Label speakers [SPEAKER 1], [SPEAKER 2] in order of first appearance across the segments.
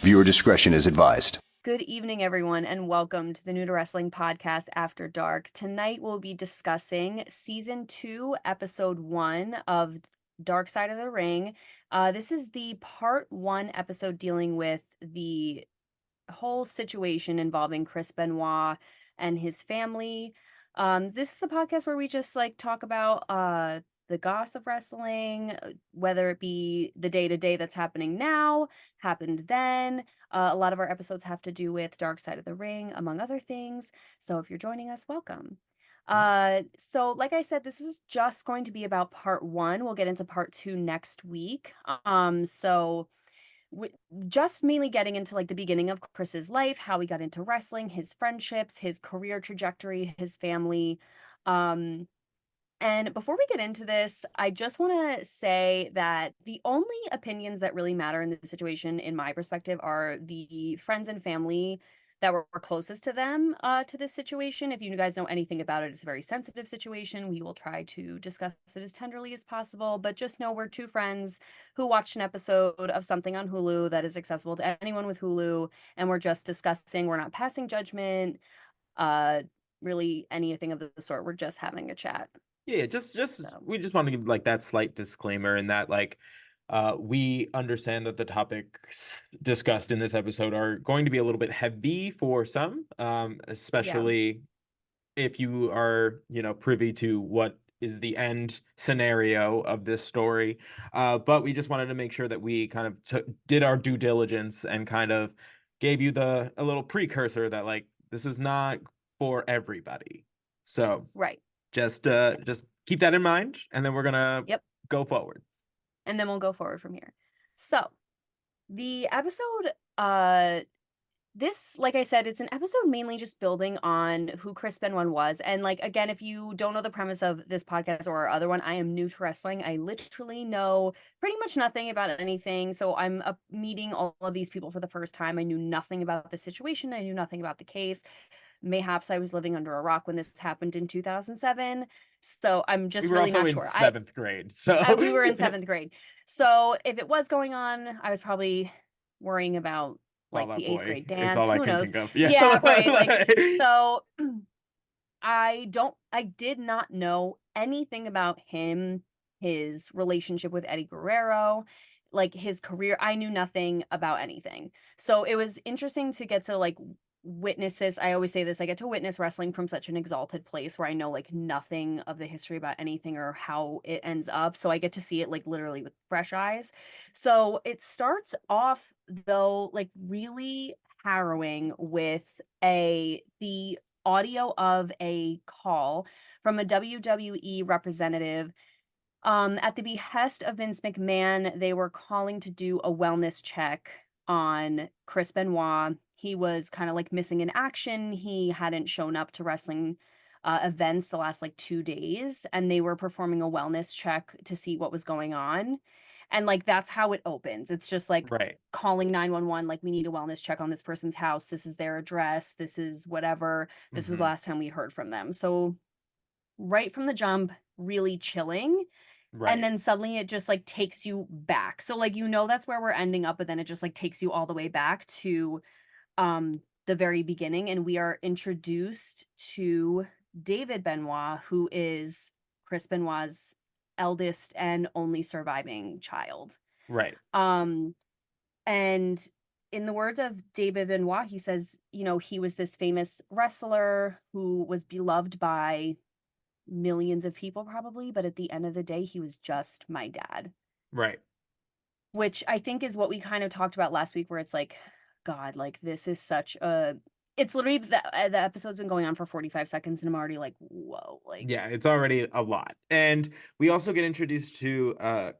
[SPEAKER 1] Viewer discretion is advised.
[SPEAKER 2] Good evening, everyone, and welcome to the New to Wrestling podcast After Dark. Tonight, we'll be discussing Season 2, Episode 1 of Dark Side of the Ring. This is the Part 1 episode dealing with the whole situation involving Chris Benoit and his family. This is the podcast where we just talk about the goss of wrestling, whether it be the day-to-day that's happening now, happened then. A lot of our episodes have to do with Dark Side of the Ring, among other things. So if you're joining us, welcome. So like I said, this is just going to be about part 1. We'll get into part 2 next week. Just mainly getting into the beginning of Chris's life, how he got into wrestling, his friendships, his career trajectory, his family. And before we get into this, I just want to say that the only opinions that really matter in this situation, in my perspective, are the friends and family that were closest to them, to this situation. If you guys know anything about it, it's a very sensitive situation. We will try to discuss it as tenderly as possible, but just know we're two friends who watched an episode of something on Hulu that is accessible to anyone with Hulu, and we're just discussing. We're not passing judgment, really anything of the sort. We're just having a chat.
[SPEAKER 3] Yeah, we just want to give that slight disclaimer in that we understand that the topics discussed in this episode are going to be a little bit heavy for some, especially if you are, privy to what is the end scenario of this story. But we just wanted to make sure that we kind of did our due diligence and kind of gave you a little precursor that this is not for everybody. So
[SPEAKER 2] right.
[SPEAKER 3] Just keep that in mind, and then we're gonna go forward.
[SPEAKER 2] And then we'll go forward from here. So the episode, this, like I said, it's an episode mainly just building on who Chris Benoit was. And again, if you don't know the premise of this podcast or our other one, I am new to wrestling. I literally know pretty much nothing about anything. So I'm meeting all of these people for the first time. I knew nothing about the situation. I knew nothing about the case. Mayhaps I was living under a rock when this happened in 2007. So I'm just really not sure.
[SPEAKER 3] We were also in 7th grade. So
[SPEAKER 2] we were in 7th grade. So if it was going on, I was probably worrying about the 8th grade dance. Who knows? Yeah, right. So I did not know anything about him, his relationship with Eddie Guerrero, his career. I knew nothing about anything. So it was interesting to get to witness this. I always say this, I get to witness wrestling from such an exalted place where I know nothing of the history about anything or how it ends up. So I get to see it literally with fresh eyes. So it starts off though really harrowing with the audio of a call from a WWE representative. At the behest of Vince McMahon, they were calling to do a wellness check on Chris Benoit. He was kind of missing in action. He hadn't shown up to wrestling events the last 2 days, and they were performing a wellness check to see what was going on. And that's how it opens. It's just
[SPEAKER 3] right.
[SPEAKER 2] Calling 911, we need a wellness check on this person's house. This is their address. This is whatever. This is the last time we heard from them. So right from the jump, really chilling. Right. And then suddenly it just takes you back. So that's where we're ending up, but then it just takes you all the way back to the very beginning, and we are introduced to David Benoit, who is Chris Benoit's eldest and only surviving child.
[SPEAKER 3] Right.
[SPEAKER 2] And in the words of David Benoit, he says, he was this famous wrestler who was beloved by millions of people probably, but at the end of the day, he was just my dad.
[SPEAKER 3] Right.
[SPEAKER 2] Which I think is what we kind of talked about last week, where it's God, this is such a... It's literally, the episode's been going on for 45 seconds, and I'm already whoa.
[SPEAKER 3] Yeah, it's already a lot. And we also get introduced to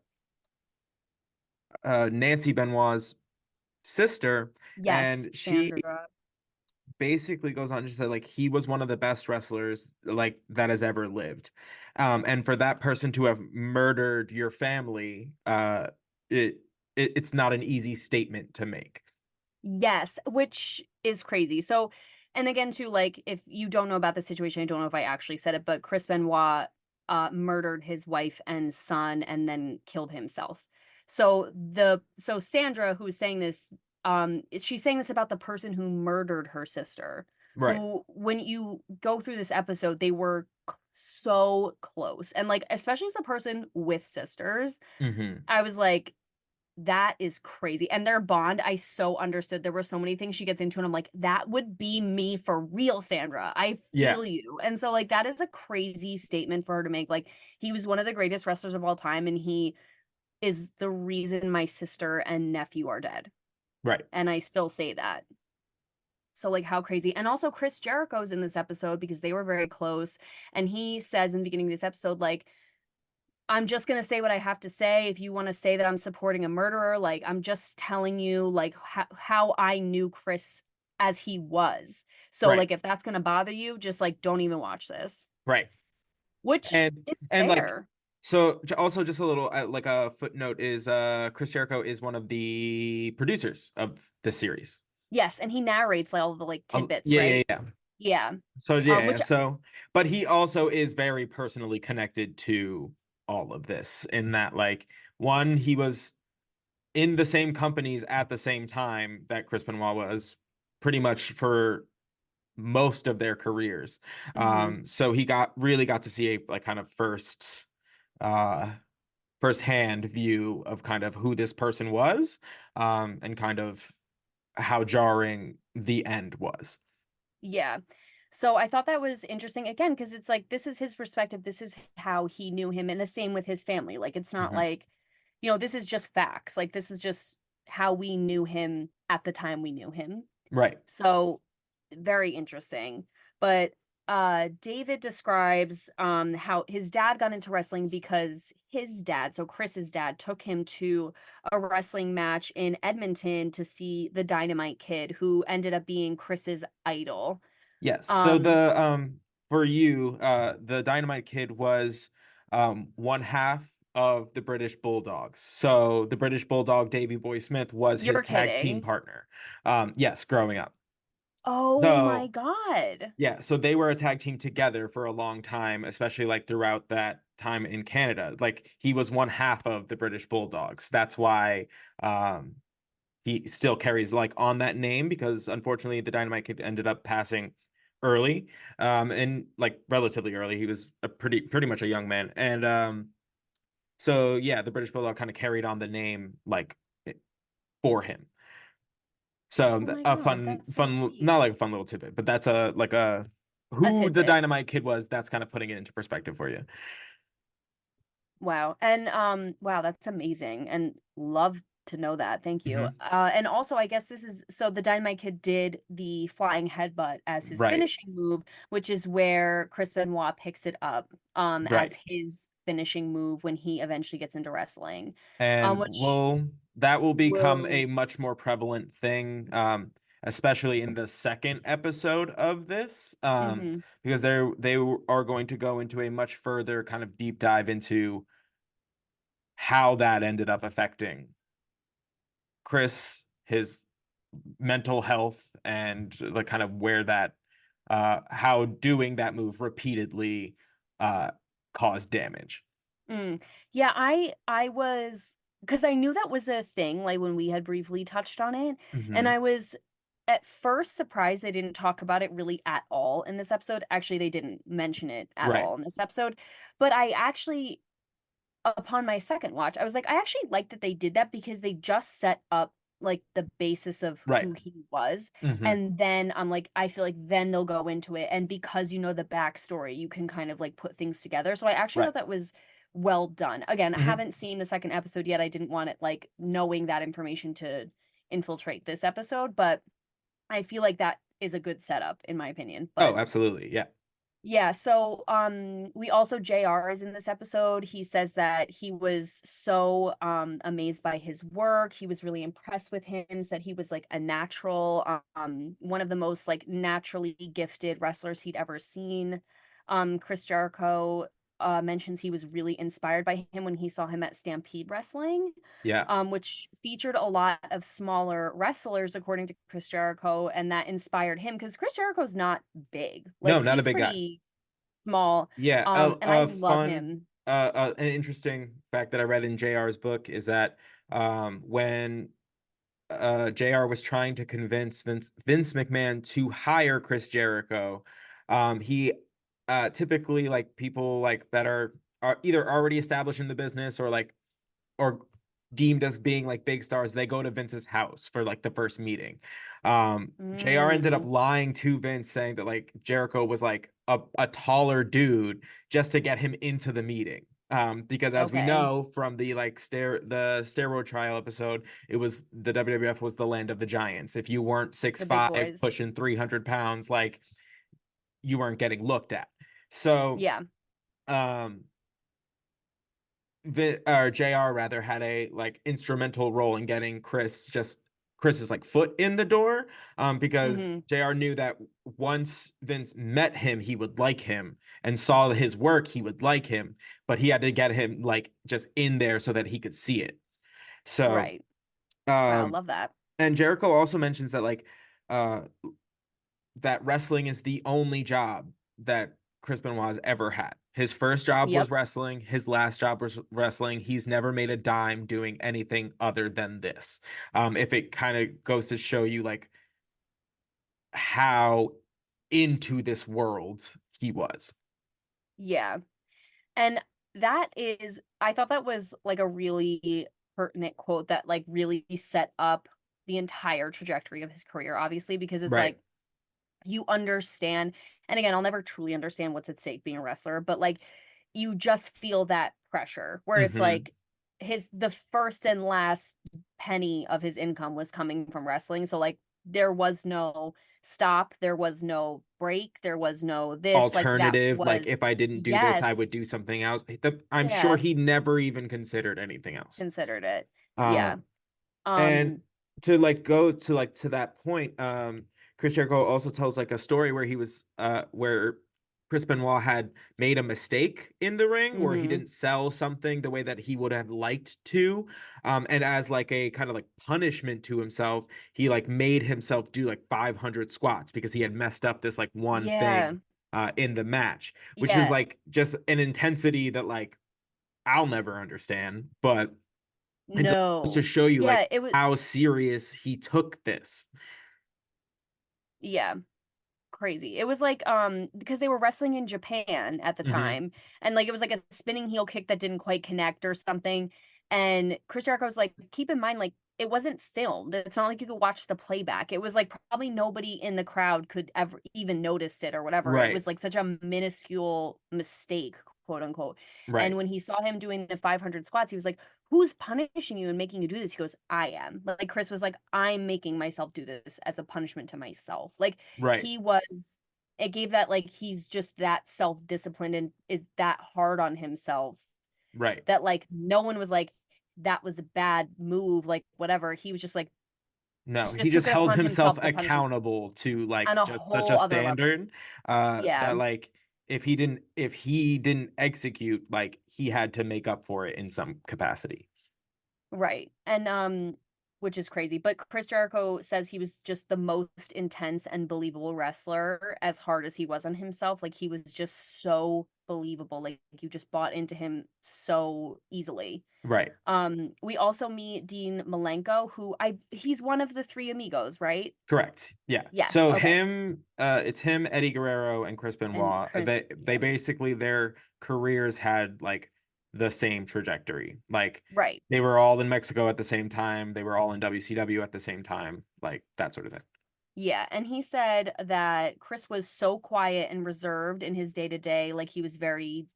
[SPEAKER 3] Nancy Benoit's sister.
[SPEAKER 2] Yes,
[SPEAKER 3] and she
[SPEAKER 2] Sandra
[SPEAKER 3] basically goes on to say he was one of the best wrestlers that has ever lived. And for that person to have murdered your family, it's not an easy statement to make.
[SPEAKER 2] Yes, which is crazy. So, and again, too, if you don't know about the situation, I don't know if I actually said it, but Chris Benoit murdered his wife and son and then killed himself. So Sandra, who is saying this, she's saying this about the person who murdered her sister,
[SPEAKER 3] Right.
[SPEAKER 2] who, when you go through this episode, they were so close. And like, especially as a person with sisters, I was like, that is crazy. And their bond, I so understood. There were so many things she gets into, and I'm like, that would be me for real, Sandra. I feel you. And so, like, that is a crazy statement for her to make. Like, he was one of the greatest wrestlers of all time, and he is the reason my sister and nephew are dead.
[SPEAKER 3] Right.
[SPEAKER 2] And I still say that. So, like, how crazy. And also, Chris Jericho's in this episode because they were very close. And he says in the beginning of this episode, like, I'm just going to say what I have to say. If you want to say that I'm supporting a murderer, like, I'm just telling you, like, how I knew Chris as he was. So, like, if that's going to bother you, just, like, don't even watch this.
[SPEAKER 3] Right.
[SPEAKER 2] Which is fair.
[SPEAKER 3] Like, so also just a little, like, a footnote is Chris Jericho is one of the producers of the series.
[SPEAKER 2] Yes, and he narrates, like, all the, like, tidbits, right? Yeah.
[SPEAKER 3] So, but he also is very personally connected to all of this, in that, like, one, he was in the same companies at the same time that Chris Benoit was, pretty much for most of their careers. So he really got to see a, like, kind of first-hand view of kind of who this person was, and kind of how jarring the end was.
[SPEAKER 2] Yeah. So I thought that was interesting, again, because it's like, this is his perspective. This is how he knew him, and the same with his family. Like, it's not like, you know, this is just facts. Like, this is just how we knew him at the time we knew him.
[SPEAKER 3] Right.
[SPEAKER 2] So very interesting. But David describes how his dad got into wrestling because his dad, so Chris's dad, took him to a wrestling match in Edmonton to see the Dynamite Kid, who ended up being Chris's idol.
[SPEAKER 3] Yes. So for you, the Dynamite Kid was one half of the British Bulldogs. So the British Bulldog, Davey Boy Smith, was his tag team partner. Yes, growing up.
[SPEAKER 2] Oh my God.
[SPEAKER 3] Yeah, so they were a tag team together for a long time, especially, like, throughout that time in Canada. Like, he was one half of the British Bulldogs. That's why he still carries, like, on that name, because unfortunately the Dynamite Kid ended up passing early, and, like, relatively early. He was a pretty much a young man. And so yeah, the British Bulldog kind of carried on the name, like, for him. So a fun, not like a fun little tidbit, but that's who the Dynamite Kid was. That's kind of putting it into perspective for you.
[SPEAKER 2] Wow. And wow, that's amazing. And love to know that. Thank you. And also, I guess this is, so the Dynamite Kid did the flying headbutt as his finishing move, which is where Chris Benoit picks it up as his finishing move when he eventually gets into wrestling.
[SPEAKER 3] And that will become a much more prevalent thing, especially in the second episode of this, because they are going to go into a much further kind of deep dive into how that ended up affecting Chris, his mental health, and, like, kind of where that how doing that move repeatedly caused damage.
[SPEAKER 2] Yeah, I was, because I knew that was a thing, like, when we had briefly touched on it, and I was at first surprised they didn't talk about it really at all in this episode. Actually, they didn't mention it at all in this episode, but I actually, upon my second watch, I was like, I actually like that they did that, because they just set up, like, the basis of who he was. And then I'm like, I feel like then they'll go into it, and because you know the backstory, you can kind of, like, put things together. So I actually thought that was well done. Again, I haven't seen the second episode yet. I didn't want it, like, knowing that information to infiltrate this episode, but I feel like that is a good setup, in my opinion. But
[SPEAKER 3] absolutely.
[SPEAKER 2] yeah, so we also, JR is in this episode. He says that he was so amazed by his work. He was really impressed with him, said he was, like, a natural, one of the most, like, naturally gifted wrestlers he'd ever seen. Chris Jericho mentions he was really inspired by him when he saw him at Stampede Wrestling, which featured a lot of smaller wrestlers, according to Chris Jericho, and that inspired him, because Chris Jericho's not big. Like,
[SPEAKER 3] no, not
[SPEAKER 2] he's
[SPEAKER 3] a big
[SPEAKER 2] pretty small.
[SPEAKER 3] Yeah,
[SPEAKER 2] and I love him.
[SPEAKER 3] An interesting fact that I read in JR's book is that when JR was trying to convince Vince McMahon to hire Chris Jericho. He typically, like, people like that are either already established in the business or deemed as being like big stars, they go to Vince's house for like the first meeting. JR ended up lying to Vince, saying that like Jericho was like a taller dude just to get him into the meeting. Because as we know from the like the steroid trial episode, it was the WWF was the land of the giants. If you weren't 6'5", pushing 300 pounds, like, you weren't getting looked at. So
[SPEAKER 2] yeah,
[SPEAKER 3] or JR rather had a like instrumental role in getting Chris's like foot in the door, because JR knew that once Vince met him, he would like him, and saw his work, he would like him, but he had to get him like just in there so that he could see it. So
[SPEAKER 2] right. Wow, love that.
[SPEAKER 3] And Jericho also mentions that like that wrestling is the only job that Chris Benoit has ever had. His first job was wrestling. His last job was wrestling. He's never made a dime doing anything other than this. If it kind of goes to show you like how into this world he was.
[SPEAKER 2] Yeah. And I thought that was like a really pertinent quote that like really set up the entire trajectory of his career, obviously, because it's like, you understand, and again, I'll never truly understand what's at stake being a wrestler, but like, you just feel that pressure where it's like the first and last penny of his income was coming from wrestling. So like, there was no stop, there was no break, there was no this
[SPEAKER 3] alternative, like if I didn't do this, I would do something else. I'm sure he never even considered anything else.
[SPEAKER 2] Considered it.
[SPEAKER 3] And to like go to like to that point, Chris Jericho also tells like a story where he was where Chris Benoit had made a mistake in the ring where he didn't sell something the way that he would have liked to. And as like a kind of like punishment to himself, he like made himself do like 500 squats because he had messed up this like one thing in the match, which is like just an intensity that like I'll never understand, but it's to show you like how serious he took this.
[SPEAKER 2] Yeah. Crazy. It was like because they were wrestling in Japan at the time, and like it was like a spinning heel kick that didn't quite connect or something, and Chris Jericho was like, keep in mind, like, it wasn't filmed. It's not like you could watch the playback. It was like probably nobody in the crowd could ever even notice it or whatever. It was like such a minuscule mistake, quote unquote. And when he saw him doing the 500 squats, he was like, who's punishing you and making you do this? He goes, I am. Like, Chris was like, I'm making myself do this as a punishment to myself. Like, it gave that, like, he's just that self-disciplined and is that hard on himself. That like no one was like, that was a bad move, like whatever. He was just like,
[SPEAKER 3] no, he just held himself accountable to like just such a standard that like if he didn't execute, like he had to make up for it in some capacity.
[SPEAKER 2] And which is crazy, but Chris Jericho says he was just the most intense and believable wrestler, as hard as he was on himself. Like, he was just so believable, like you just bought into him so easily. We also meet Dean Malenko, who he's one of the three amigos, right?
[SPEAKER 3] Correct. Yeah.
[SPEAKER 2] Yes.
[SPEAKER 3] So it's him, Eddie Guerrero, and Chris Benoit. They basically, their careers had like the same trajectory. Like they were all in Mexico at the same time. They were all in WCW at the same time, like that sort of thing.
[SPEAKER 2] Yeah, and he said that Chris was so quiet and reserved in his day-to-day, like he was very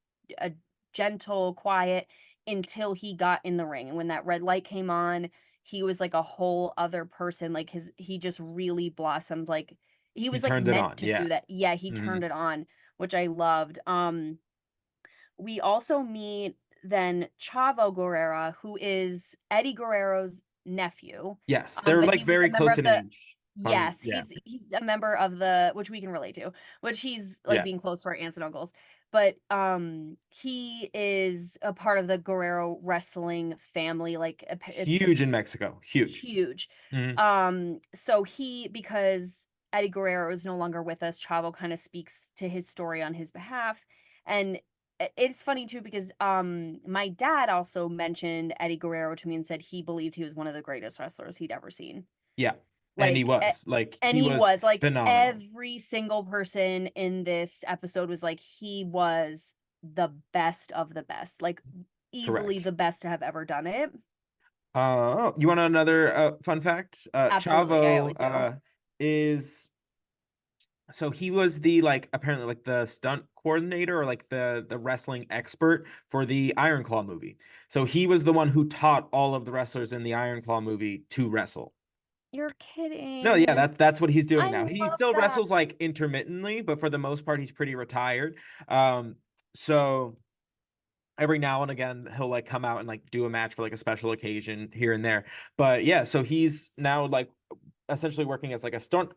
[SPEAKER 2] gentle, quiet, until he got in the ring. And when that red light came on, he was like a whole other person. Like he just really blossomed. Like he was like meant to do that. Yeah, he turned it on, which I loved. We also meet then Chavo Guerrero, who is Eddie Guerrero's nephew.
[SPEAKER 3] Yes, they're like very close in age.
[SPEAKER 2] Yes, he's a member of the, which we can relate to, which he's like being close to our aunts and uncles. But he is a part of the Guerrero wrestling family, like it's
[SPEAKER 3] huge in Mexico, huge.
[SPEAKER 2] So because Eddie Guerrero is no longer with us, Chavo kind of speaks to his story on his behalf, and it's funny too because my dad also mentioned Eddie Guerrero to me and said he believed he was one of the greatest wrestlers he'd ever seen.
[SPEAKER 3] Yeah. And he was like,
[SPEAKER 2] And
[SPEAKER 3] he
[SPEAKER 2] he
[SPEAKER 3] was
[SPEAKER 2] was like
[SPEAKER 3] phenomenal.
[SPEAKER 2] every single person in this episode was like he was the best of the best, like easily
[SPEAKER 3] Correct.
[SPEAKER 2] the best to have ever done it.
[SPEAKER 3] You want another fun fact?
[SPEAKER 2] Absolutely, I
[SPEAKER 3] Chavo
[SPEAKER 2] always do.
[SPEAKER 3] is so he was the like apparently like the stunt coordinator or like the wrestling expert for the Iron Claw movie. So he was the one who taught all of the wrestlers in the Iron Claw movie to wrestle.
[SPEAKER 2] You're
[SPEAKER 3] No, yeah,
[SPEAKER 2] kidding.
[SPEAKER 3] that's what he's doing
[SPEAKER 2] I
[SPEAKER 3] now. He
[SPEAKER 2] love
[SPEAKER 3] still
[SPEAKER 2] that.
[SPEAKER 3] wrestles like intermittently, but for the most part, he's pretty retired. So every now and again he'll like come out and like do a match for like a special occasion here and there. But yeah, so he's now like essentially working as like a stunt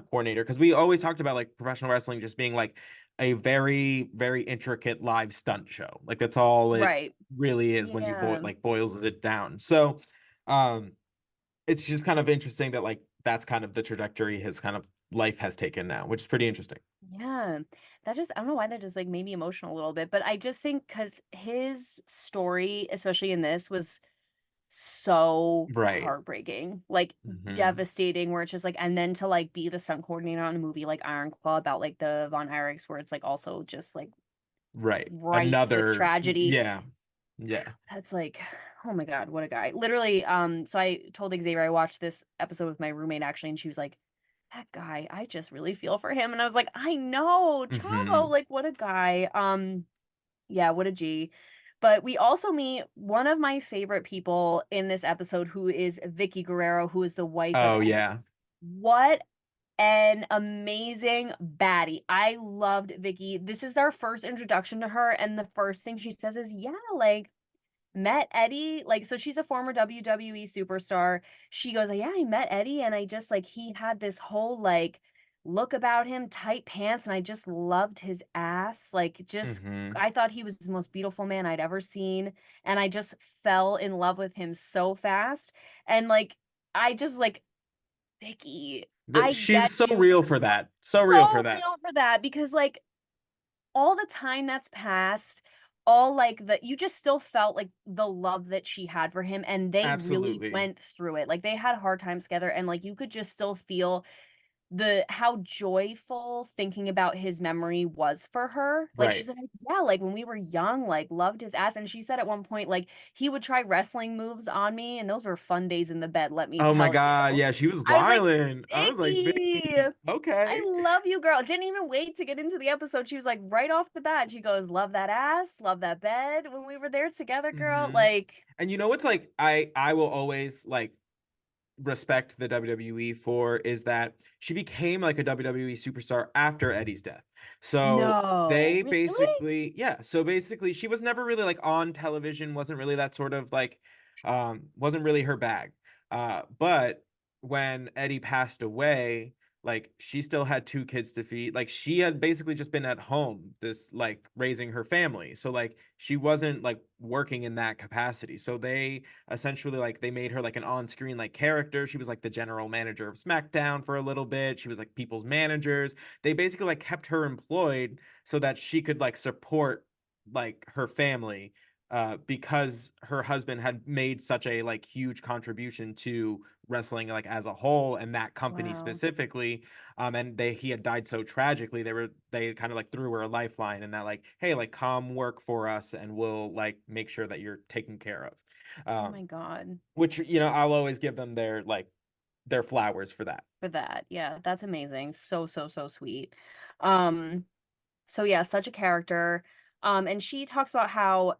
[SPEAKER 3] coordinator because we always talked about like professional wrestling just being like a very very intricate live stunt show. Like that's all it
[SPEAKER 2] Right.
[SPEAKER 3] really is when you
[SPEAKER 2] Yeah.
[SPEAKER 3] boils it down. So um it's just kind of interesting that like that's kind of the trajectory his kind of life has taken now, which is pretty interesting.
[SPEAKER 2] Yeah. That just, I don't know why that just like made me emotional a little bit, but I just think because his story, especially in this, was so
[SPEAKER 3] Right.
[SPEAKER 2] heartbreaking, like
[SPEAKER 3] Hmm.
[SPEAKER 2] devastating, where it's just like, and then to like be the stunt coordinator on a movie like Iron Claw about like the Von Erichs, where it's like also just like
[SPEAKER 3] Right.
[SPEAKER 2] rife with
[SPEAKER 3] Another,
[SPEAKER 2] tragedy.
[SPEAKER 3] yeah. Yeah.
[SPEAKER 2] That's like, oh my God, what a guy. Literally, so I told Xavier I watched this episode with my roommate actually, and she was like, that guy, I just really feel for him. And I was like, I know, Chavo,
[SPEAKER 3] Hmm.
[SPEAKER 2] like what a guy. Yeah, what a G. But we also meet one of my favorite people in this episode, who is Vicky Guerrero, who is the wife of
[SPEAKER 3] Oh
[SPEAKER 2] Eddie.
[SPEAKER 3] yeah.
[SPEAKER 2] What an amazing baddie. I loved Vicky. This is our first introduction to her, and the first thing she says is, yeah, like met Eddie. Like, so she's a former WWE superstar. She goes, yeah, I met Eddie, and I just like he had this whole like look about him, tight pants, and I just loved his ass. Like, just
[SPEAKER 3] Hmm.
[SPEAKER 2] I thought he was the most beautiful man I'd ever seen, and I just fell in love with him so fast. And like, I just like Vicky, I
[SPEAKER 3] She was
[SPEAKER 2] get
[SPEAKER 3] so
[SPEAKER 2] you
[SPEAKER 3] real for that. So real for
[SPEAKER 2] so
[SPEAKER 3] that.
[SPEAKER 2] real for that because like all the time that's passed, all like the you just still felt like the love that she had for him, and they really
[SPEAKER 3] Absolutely.
[SPEAKER 2] went through it. Like they had hard times together, and like you could just still feel the how joyful thinking about his memory was for her. Like she
[SPEAKER 3] Right.
[SPEAKER 2] said, yeah, like when we were young, like loved his ass. And she said at one point, like he would try wrestling moves on me, and those were fun days in the bed, let me
[SPEAKER 3] Oh my
[SPEAKER 2] tell
[SPEAKER 3] God.
[SPEAKER 2] you.
[SPEAKER 3] Yeah, she was
[SPEAKER 2] I was like,
[SPEAKER 3] wilding. I was like,
[SPEAKER 2] Vicky,
[SPEAKER 3] Vicky,
[SPEAKER 2] I
[SPEAKER 3] okay.
[SPEAKER 2] love you, girl. Didn't even wait to get into the episode. She was like, right off the bat, she goes, love that ass, love that bed when we were there together, girl.
[SPEAKER 3] Hmm.
[SPEAKER 2] Like,
[SPEAKER 3] And you know what's like I will always like respect the WWE for is that she became like a WWE superstar after Eddie's death. So
[SPEAKER 2] no,
[SPEAKER 3] they
[SPEAKER 2] really?
[SPEAKER 3] basically, yeah. So basically, she was never really like on television, wasn't really that sort of like, wasn't really her bag. But when Eddie passed away, like she still had two kids to feed. Like she had basically just been at home, this like raising her family. So like she wasn't like working in that capacity. So they essentially like they made her like an on-screen like character. She was like the general manager of SmackDown for a little bit. She was like people's managers. They basically like kept her employed so that she could like support like her family because her husband had made such a like huge contribution to wrestling like as a whole and that company
[SPEAKER 2] Wow.
[SPEAKER 3] specifically. And he had died so tragically. They kind of like threw her a lifeline and that like, hey, like come work for us and we'll like make sure that you're taken care of.
[SPEAKER 2] Oh
[SPEAKER 3] um
[SPEAKER 2] my God.
[SPEAKER 3] which I'll always give them their flowers for that.
[SPEAKER 2] For that. Yeah, that's amazing. So, so, so sweet. Um, so yeah, such a character. And she talks about how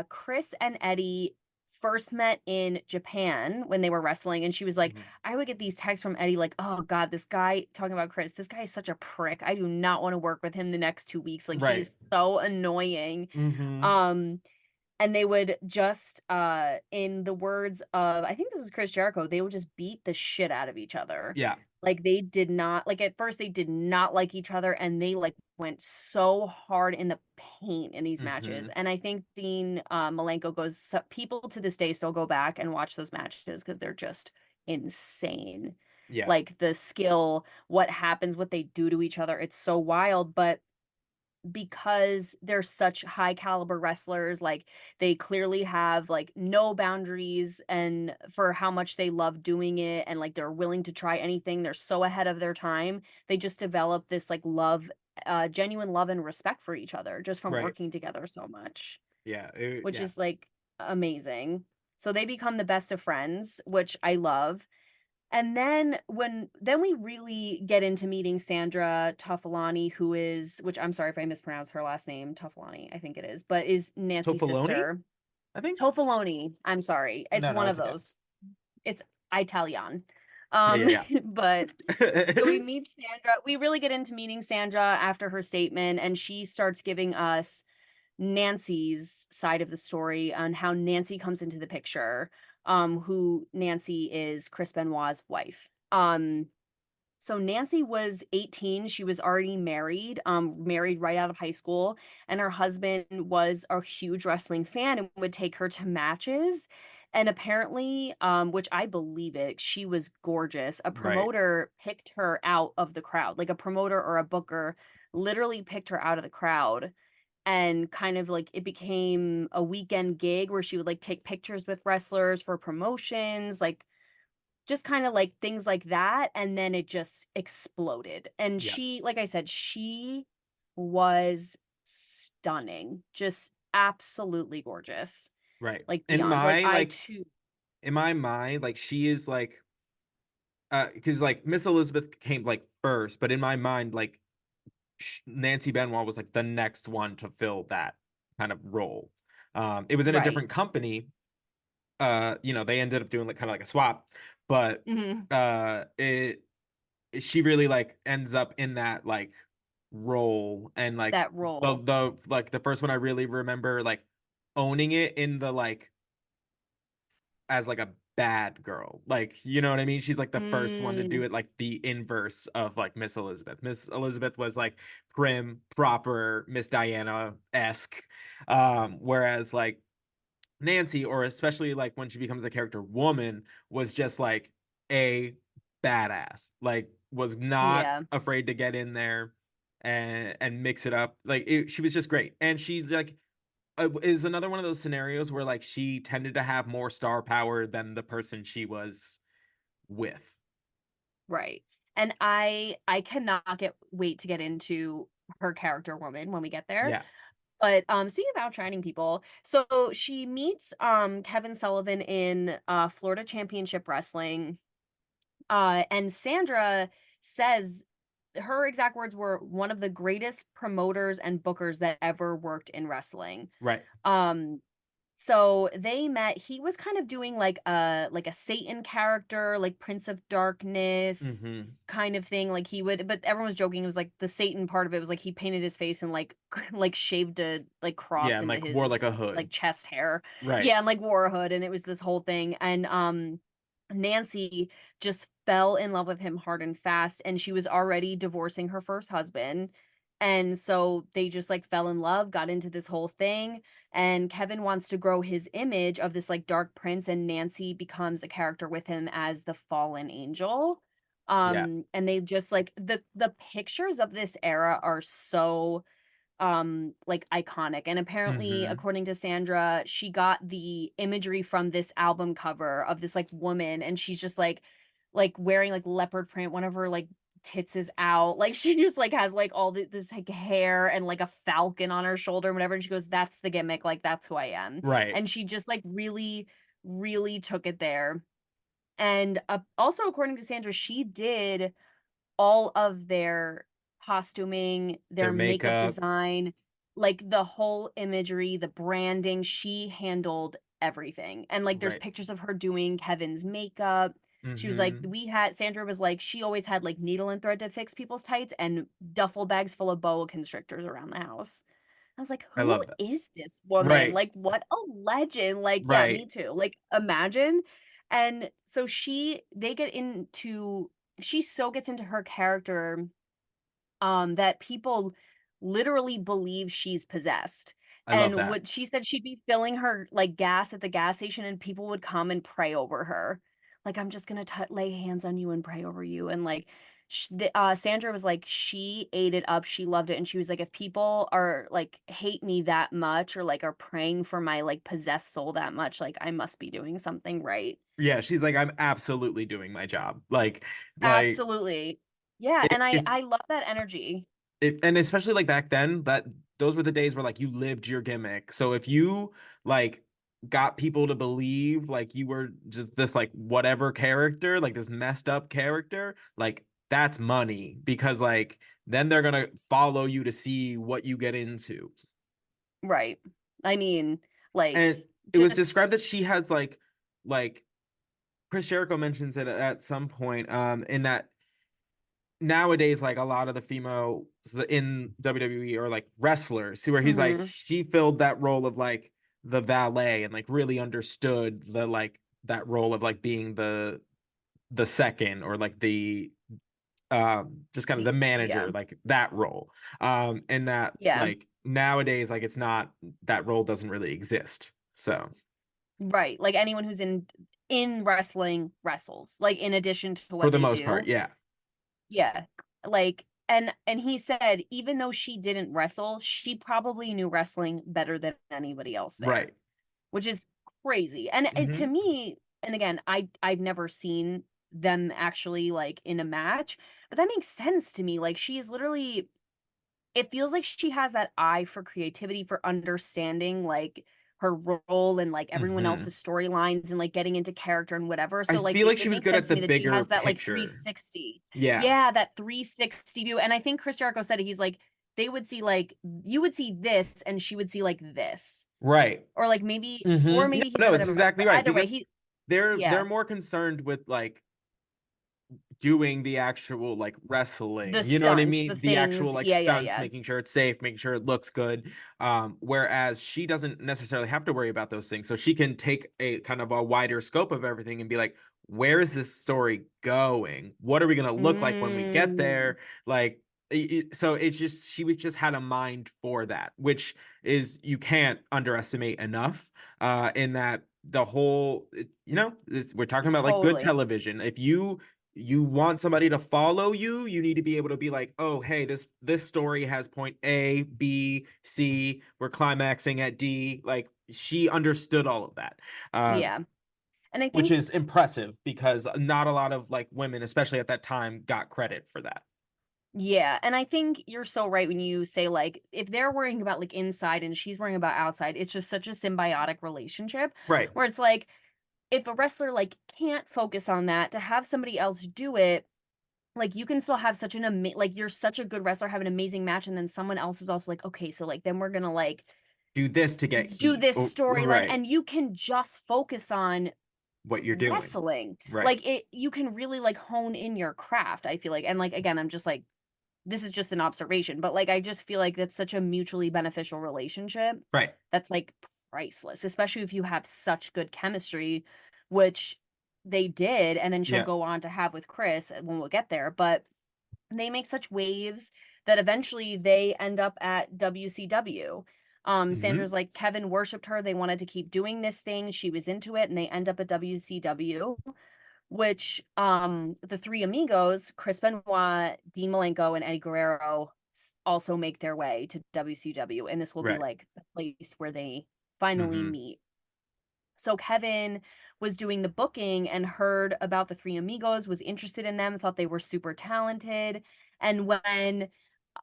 [SPEAKER 2] Chris and Eddie first met in Japan when they were wrestling, and she was like,
[SPEAKER 3] Mhm.
[SPEAKER 2] I would get these texts from Eddie like, oh God, this guy talking about Chris, this guy is such a prick. I do not want to work with him the next 2 weeks. Like
[SPEAKER 3] Right.
[SPEAKER 2] he's so annoying.
[SPEAKER 3] Hmm.
[SPEAKER 2] Um, and they would just in the words of I think this was Chris Jericho, they would just beat the shit out of each other.
[SPEAKER 3] Yeah.
[SPEAKER 2] Like they did not like at first they did not like each other, and they like went so hard in the paint in these matches.
[SPEAKER 3] Hmm.
[SPEAKER 2] And I think Dean Malenko goes, people to this day still go back and watch those matches because they're just insane.
[SPEAKER 3] Yeah.
[SPEAKER 2] Like the skill, what happens, what they do to each other, it's so wild. But because they're such high caliber wrestlers, like they clearly have like no boundaries and for how much they love doing it, and like they're willing to try anything. They're so ahead of their time. They just develop this like love, genuine love and respect for each other just from
[SPEAKER 3] Right.
[SPEAKER 2] working together so much,
[SPEAKER 3] Yeah.
[SPEAKER 2] which
[SPEAKER 3] Yeah.
[SPEAKER 2] is like amazing. So they become the best of friends, which I love. And then we really get into meeting Sandra Toffolani, who is, which I'm sorry if I mispronounce her last name, Toffolani, I think it is, but is Nancy's
[SPEAKER 3] Toffoloni,
[SPEAKER 2] sister.
[SPEAKER 3] I think.
[SPEAKER 2] Toffoloni, I'm sorry. It's
[SPEAKER 3] No,
[SPEAKER 2] one of
[SPEAKER 3] it's okay.
[SPEAKER 2] those. It's Italian.
[SPEAKER 3] Yeah, yeah,
[SPEAKER 2] But so
[SPEAKER 3] yeah.
[SPEAKER 2] we meet Sandra. We really get into meeting Sandra after her statement, and she starts giving us Nancy's side of the story on how Nancy comes into the picture, who Nancy is Chris Benoit's wife. So Nancy was 18. She was already married, married right out of high school, and her husband was a huge wrestling fan and would take her to matches. And apparently, which I believe it, she was gorgeous. A
[SPEAKER 3] Right.
[SPEAKER 2] promoter picked her out of the crowd, like a promoter or a booker literally picked her out of the crowd, and kind of like it became a weekend gig where she would like take pictures with wrestlers for promotions, like just kind of like things like that. And then it just exploded. And
[SPEAKER 3] Yeah.
[SPEAKER 2] she, like I said, she was stunning, just absolutely gorgeous,
[SPEAKER 3] Right.
[SPEAKER 2] like
[SPEAKER 3] In
[SPEAKER 2] beyond. Like
[SPEAKER 3] my
[SPEAKER 2] I
[SPEAKER 3] like
[SPEAKER 2] too.
[SPEAKER 3] in my mind, like she is like because like Miss Elizabeth came like first, but in my mind, like Nancy Benoit was like the next one to fill that kind of role. It was in a
[SPEAKER 2] Right.
[SPEAKER 3] different company. They ended up doing like kind of like a swap, but
[SPEAKER 2] Hmm.
[SPEAKER 3] it she really like ends up in that like role, and like
[SPEAKER 2] That role.
[SPEAKER 3] the like the first one I really remember like owning it in the like as like a bad girl. Like, you know what I mean? She's like the first one to do
[SPEAKER 2] Mm,
[SPEAKER 3] it like the inverse of like Miss Elizabeth. Miss Elizabeth was like prim, proper, Miss Diana-esque. Whereas like Nancy, or especially like when she becomes a character woman, was just like a badass. Like was not
[SPEAKER 2] yeah.
[SPEAKER 3] afraid to get in there and mix it up. Like she was just great. And she like is another one of those scenarios where like she tended to have more star power than the person she was with.
[SPEAKER 2] Right. And I cannot get wait to get into her character woman when we get there.
[SPEAKER 3] Yeah.
[SPEAKER 2] But speaking of outshining people, so she meets Kevin Sullivan in Florida Championship Wrestling. And Sandra says her exact words were one of the greatest promoters and bookers that ever worked in wrestling.
[SPEAKER 3] Right.
[SPEAKER 2] Um so they met. He was kind of doing like a Satan character, like Prince of Darkness
[SPEAKER 3] Mm-hmm.
[SPEAKER 2] kind of thing. Like he would, but everyone was joking. It was like the Satan part of it was like he painted his face and like like shaved a like
[SPEAKER 3] Yeah,
[SPEAKER 2] cross
[SPEAKER 3] and
[SPEAKER 2] into
[SPEAKER 3] like wore like
[SPEAKER 2] his
[SPEAKER 3] a hood.
[SPEAKER 2] like chest hair.
[SPEAKER 3] Right.
[SPEAKER 2] Yeah, and like wore a hood, and it was this whole thing. And Nancy just fell in love with him hard and fast, and she was already divorcing her first husband. And so they just like fell in love, got into this whole thing, and Kevin wants to grow his image of this like dark prince, and Nancy becomes a character with him as the fallen angel.
[SPEAKER 3] Yeah.
[SPEAKER 2] And they just like the pictures of this era are so like iconic, and apparently
[SPEAKER 3] Mm-hmm.
[SPEAKER 2] according to Sandra, she got the imagery from this album cover of this like woman, and she's just like wearing like leopard print, one of her like tits is out, like she just like has like all this like hair and like a falcon on her shoulder and whatever, and she goes, that's the gimmick, like that's who I am.
[SPEAKER 3] Right.
[SPEAKER 2] And she just like really took it there. And also according to Sandra, she did all of their costuming,
[SPEAKER 3] Their
[SPEAKER 2] their makeup
[SPEAKER 3] makeup.
[SPEAKER 2] design, like the whole imagery, the branding, she handled everything. And like there's
[SPEAKER 3] Right.
[SPEAKER 2] pictures of her doing Kevin's makeup. She was like,
[SPEAKER 3] Mm-hmm.
[SPEAKER 2] Sandra was like, she always had like needle and thread to fix people's tights and duffel bags full of boa constrictors around the house. I was like,
[SPEAKER 3] I
[SPEAKER 2] who
[SPEAKER 3] love that.
[SPEAKER 2] is this woman?
[SPEAKER 3] Right.
[SPEAKER 2] Like, what a legend. Like, yeah,
[SPEAKER 3] Right.
[SPEAKER 2] me too. Like, imagine. And so they get into, she so gets into her character that people literally believe she's possessed.
[SPEAKER 3] I love
[SPEAKER 2] And
[SPEAKER 3] that.
[SPEAKER 2] what she said, she'd be filling her like gas at the gas station, and people would come and pray over her. Like, I'm just gonna lay hands on you and pray over you. And like Sandra was like, she ate it up, she loved it, and she was like, if people are like hate me that much or like are praying for my like possessed soul that much, like I must be doing something right.
[SPEAKER 3] Yeah, she's like, I'm absolutely doing my job. Like
[SPEAKER 2] Absolutely. Yeah, and I
[SPEAKER 3] if
[SPEAKER 2] I love that energy.
[SPEAKER 3] and especially like back then, that those were the days where like you lived your gimmick. So if you like got people to believe like you were just this like whatever character, like this messed up character, like that's money because like then they're gonna follow you to see what you get into.
[SPEAKER 2] Right. I mean, like
[SPEAKER 3] And it was
[SPEAKER 2] just
[SPEAKER 3] described that she has like Chris Jericho mentions it at some point in that nowadays like a lot of the females in WWE are like wrestlers. See where he's like
[SPEAKER 2] mhm.
[SPEAKER 3] she filled that role of like the valet and like really understood the like that role of like being the second or like the just kind of the
[SPEAKER 2] Yeah.
[SPEAKER 3] manager like that role and that
[SPEAKER 2] Yeah.
[SPEAKER 3] like nowadays like it's not that role doesn't really exist so
[SPEAKER 2] Right. Like anyone who's in wrestling wrestles, like in addition to
[SPEAKER 3] for
[SPEAKER 2] what
[SPEAKER 3] the
[SPEAKER 2] they
[SPEAKER 3] most part
[SPEAKER 2] do.
[SPEAKER 3] yeah
[SPEAKER 2] Yeah. Like and he said even though she didn't wrestle, she probably knew wrestling better than anybody else there,
[SPEAKER 3] right
[SPEAKER 2] which is crazy. And to
[SPEAKER 3] hmm
[SPEAKER 2] me, and again, I've never seen them actually like in a match, but that makes sense to me. Like she is literally it feels like she has that eye for creativity, for understanding like her role and like everyone
[SPEAKER 3] hmm
[SPEAKER 2] else's storylines and like getting into character and whatever.
[SPEAKER 3] I
[SPEAKER 2] So like
[SPEAKER 3] feel like
[SPEAKER 2] it
[SPEAKER 3] she was
[SPEAKER 2] makes
[SPEAKER 3] good at
[SPEAKER 2] sense to
[SPEAKER 3] the
[SPEAKER 2] me that she
[SPEAKER 3] bigger
[SPEAKER 2] has that like
[SPEAKER 3] picture
[SPEAKER 2] 360.
[SPEAKER 3] yeah
[SPEAKER 2] Yeah, that 360 view. And I think Chris Jericho said it. He's like, they would see like you would see this and she would see like this.
[SPEAKER 3] right
[SPEAKER 2] Or
[SPEAKER 3] No,
[SPEAKER 2] maybe he
[SPEAKER 3] no,
[SPEAKER 2] said it
[SPEAKER 3] it's
[SPEAKER 2] in
[SPEAKER 3] exactly right
[SPEAKER 2] either way.
[SPEAKER 3] because
[SPEAKER 2] He
[SPEAKER 3] they're
[SPEAKER 2] yeah,
[SPEAKER 3] more concerned with like doing the actual like
[SPEAKER 2] the
[SPEAKER 3] wrestling. You know what I
[SPEAKER 2] stunts, the
[SPEAKER 3] mean? The actual
[SPEAKER 2] things.
[SPEAKER 3] like
[SPEAKER 2] Yeah, yeah,
[SPEAKER 3] stunts,
[SPEAKER 2] yeah.
[SPEAKER 3] making sure it's safe, making sure it looks good. Whereas she doesn't necessarily have to worry about those things. So she can take a kind of a wider scope of everything and be like, where is this story going? What are we gonna look like when we get
[SPEAKER 2] Mm,
[SPEAKER 3] there? Like so it's just she was just had a mind for that, which is you can't underestimate enough in that the whole we're talking about like good
[SPEAKER 2] totally.
[SPEAKER 3] television if you want somebody to follow you you need to be able to be like oh hey this story has point A B C we're climaxing at D like she understood all of that
[SPEAKER 2] Yeah. And I
[SPEAKER 3] which
[SPEAKER 2] think
[SPEAKER 3] is impressive because not a lot of like women especially at that time got credit for that
[SPEAKER 2] yeah, and I think you're so right when you say like if they're worrying about like inside and she's worrying about outside, it's just such a symbiotic relationship
[SPEAKER 3] right
[SPEAKER 2] where it's like if a wrestler like can't focus on that to have somebody else do it, like you can still have such an like you're such a good wrestler, have an amazing match, and then someone else is also like, okay, so like then we're gonna like
[SPEAKER 3] do this to get
[SPEAKER 2] do
[SPEAKER 3] heat
[SPEAKER 2] this
[SPEAKER 3] oh,
[SPEAKER 2] storyline,
[SPEAKER 3] right
[SPEAKER 2] and you can just focus on
[SPEAKER 3] what you're doing
[SPEAKER 2] wrestling.
[SPEAKER 3] right
[SPEAKER 2] Like it, you can really like hone in your craft. I feel like, and like again, I'm just like this is just an observation, but like I just feel like that's such a mutually beneficial relationship
[SPEAKER 3] right
[SPEAKER 2] that's like priceless, especially if you have such good chemistry, which they did, and then she'll
[SPEAKER 3] yeah
[SPEAKER 2] go on to have with Chris when we'll get there. But they make such waves that eventually they end up at WCW.
[SPEAKER 3] hmm
[SPEAKER 2] Sandra's like Kevin worshipped her. They wanted to keep doing this thing. She was into it, and they end up at WCW, which the three amigos, Chris Benoit, Dean Malenko, and Eddie Guerrero also make their way to WCW, and this will be
[SPEAKER 3] right
[SPEAKER 2] like the place where they finally
[SPEAKER 3] hmm
[SPEAKER 2] meet. So Kevin was doing the booking and heard about the three amigos, was interested in them, thought they were super talented, and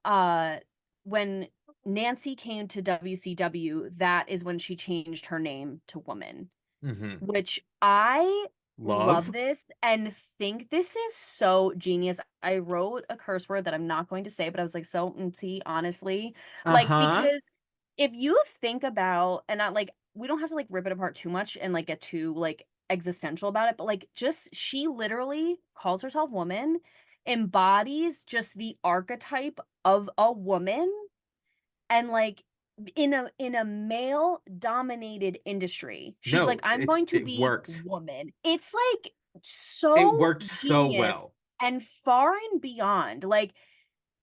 [SPEAKER 2] uh when Nancy came to WCW, that is when she changed her name to Woman,
[SPEAKER 3] hmm
[SPEAKER 2] which I love
[SPEAKER 3] love
[SPEAKER 2] this and think this is so genius. I wrote a curse word that I'm not going to say, but I was like, so see, honestly, like
[SPEAKER 3] uh-huh
[SPEAKER 2] because if you think about and not like we don't have to like rip it apart too much and like get too like existential about it, but like just she literally calls herself woman, embodies just the archetype of a woman and like in a male dominated industry she's like
[SPEAKER 3] No,
[SPEAKER 2] I'm going to
[SPEAKER 3] it
[SPEAKER 2] be
[SPEAKER 3] worked.
[SPEAKER 2] woman. It's like
[SPEAKER 3] It
[SPEAKER 2] so
[SPEAKER 3] worked so
[SPEAKER 2] genius
[SPEAKER 3] well.
[SPEAKER 2] and far and beyond. Like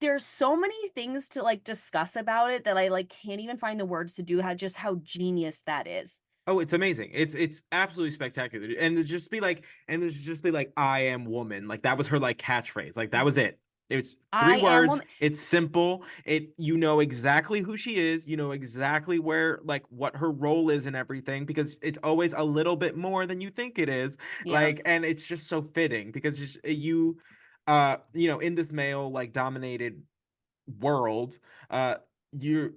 [SPEAKER 2] there's so many things to like discuss about it that I like can't even find the words to do how just how genius that is.
[SPEAKER 3] Oh, it's amazing. It's absolutely spectacular. And there's just be like, I am woman. Like that was her like catchphrase. Like that was it. It's three
[SPEAKER 2] I am
[SPEAKER 3] words.
[SPEAKER 2] woman.
[SPEAKER 3] It's simple. You know exactly who she is. You know exactly where like what her role is and everything because it's always a little bit more than you think it is.
[SPEAKER 2] Yeah.
[SPEAKER 3] Like, and it's just so fitting because just in this male like dominated world, you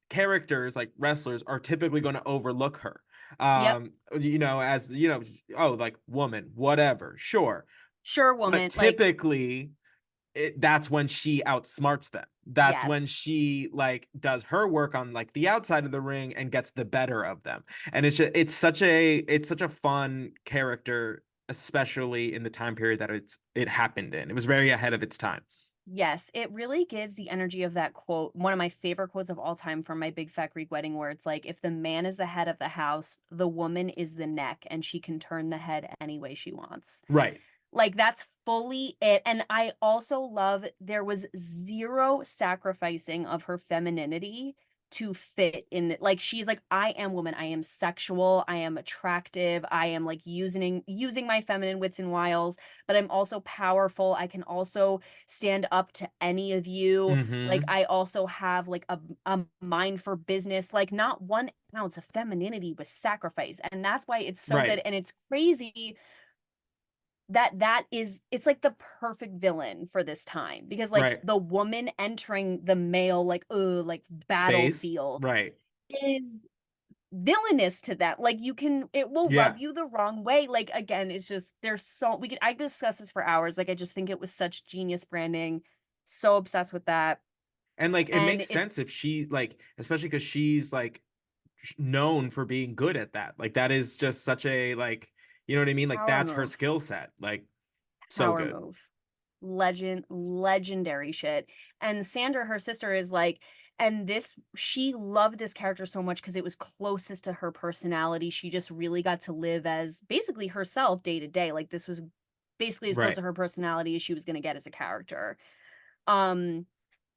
[SPEAKER 3] characters like wrestlers are typically going to overlook her.
[SPEAKER 2] Yep.
[SPEAKER 3] As oh, like woman, whatever, sure.
[SPEAKER 2] Sure,
[SPEAKER 3] But
[SPEAKER 2] woman. Like,
[SPEAKER 3] typically, that's when she outsmarts them. That's when
[SPEAKER 2] yes.
[SPEAKER 3] she like does her work on like the outside of the ring and gets the better of them. And it's such a fun character, especially in the time period that it happened in. It was very ahead of its time.
[SPEAKER 2] Yes, it really gives the energy of that quote. One of my favorite quotes of all time from My Big Fat Greek Wedding, where it's like, if the man is the head of the house, the woman is the neck, and she can turn the head any way she wants.
[SPEAKER 3] Right.
[SPEAKER 2] Like that's fully it. And I also love there was zero sacrificing of her femininity to fit in. Like she's like, I am woman, I am sexual, I am attractive, I am like using my feminine wits and wiles, but I'm also powerful. I can also stand up to any of you. Like
[SPEAKER 3] Mm-hmm.
[SPEAKER 2] I also have like a mind for business. Like not 1 ounce of femininity was sacrificed. And that's why it's so good.
[SPEAKER 3] Right.
[SPEAKER 2] And it's crazy it's like the perfect villain for this time because like
[SPEAKER 3] Right.
[SPEAKER 2] the woman entering the male like
[SPEAKER 3] Space.
[SPEAKER 2] battlefield
[SPEAKER 3] Right.
[SPEAKER 2] is villainous to that. Like it will rub
[SPEAKER 3] Yeah.
[SPEAKER 2] you the wrong way. Like again, it's just there's so I discuss this for hours. Like I just think it was such genius branding. So obsessed with that.
[SPEAKER 3] And like it
[SPEAKER 2] And
[SPEAKER 3] makes
[SPEAKER 2] it's
[SPEAKER 3] sense if she like, especially because she's like known for being good at that. Like that is just such a like, you know what I mean? Like
[SPEAKER 2] power
[SPEAKER 3] that's her
[SPEAKER 2] move.
[SPEAKER 3] skill set. Like so
[SPEAKER 2] Power
[SPEAKER 3] good.
[SPEAKER 2] move. Legendary shit. And Sandra, her sister, is like, and she loved this character so much because it was closest to her personality. She just really got to live as basically herself day to day. Like this was basically as close
[SPEAKER 3] Right.
[SPEAKER 2] to her personality as she was going to get as a character. Um,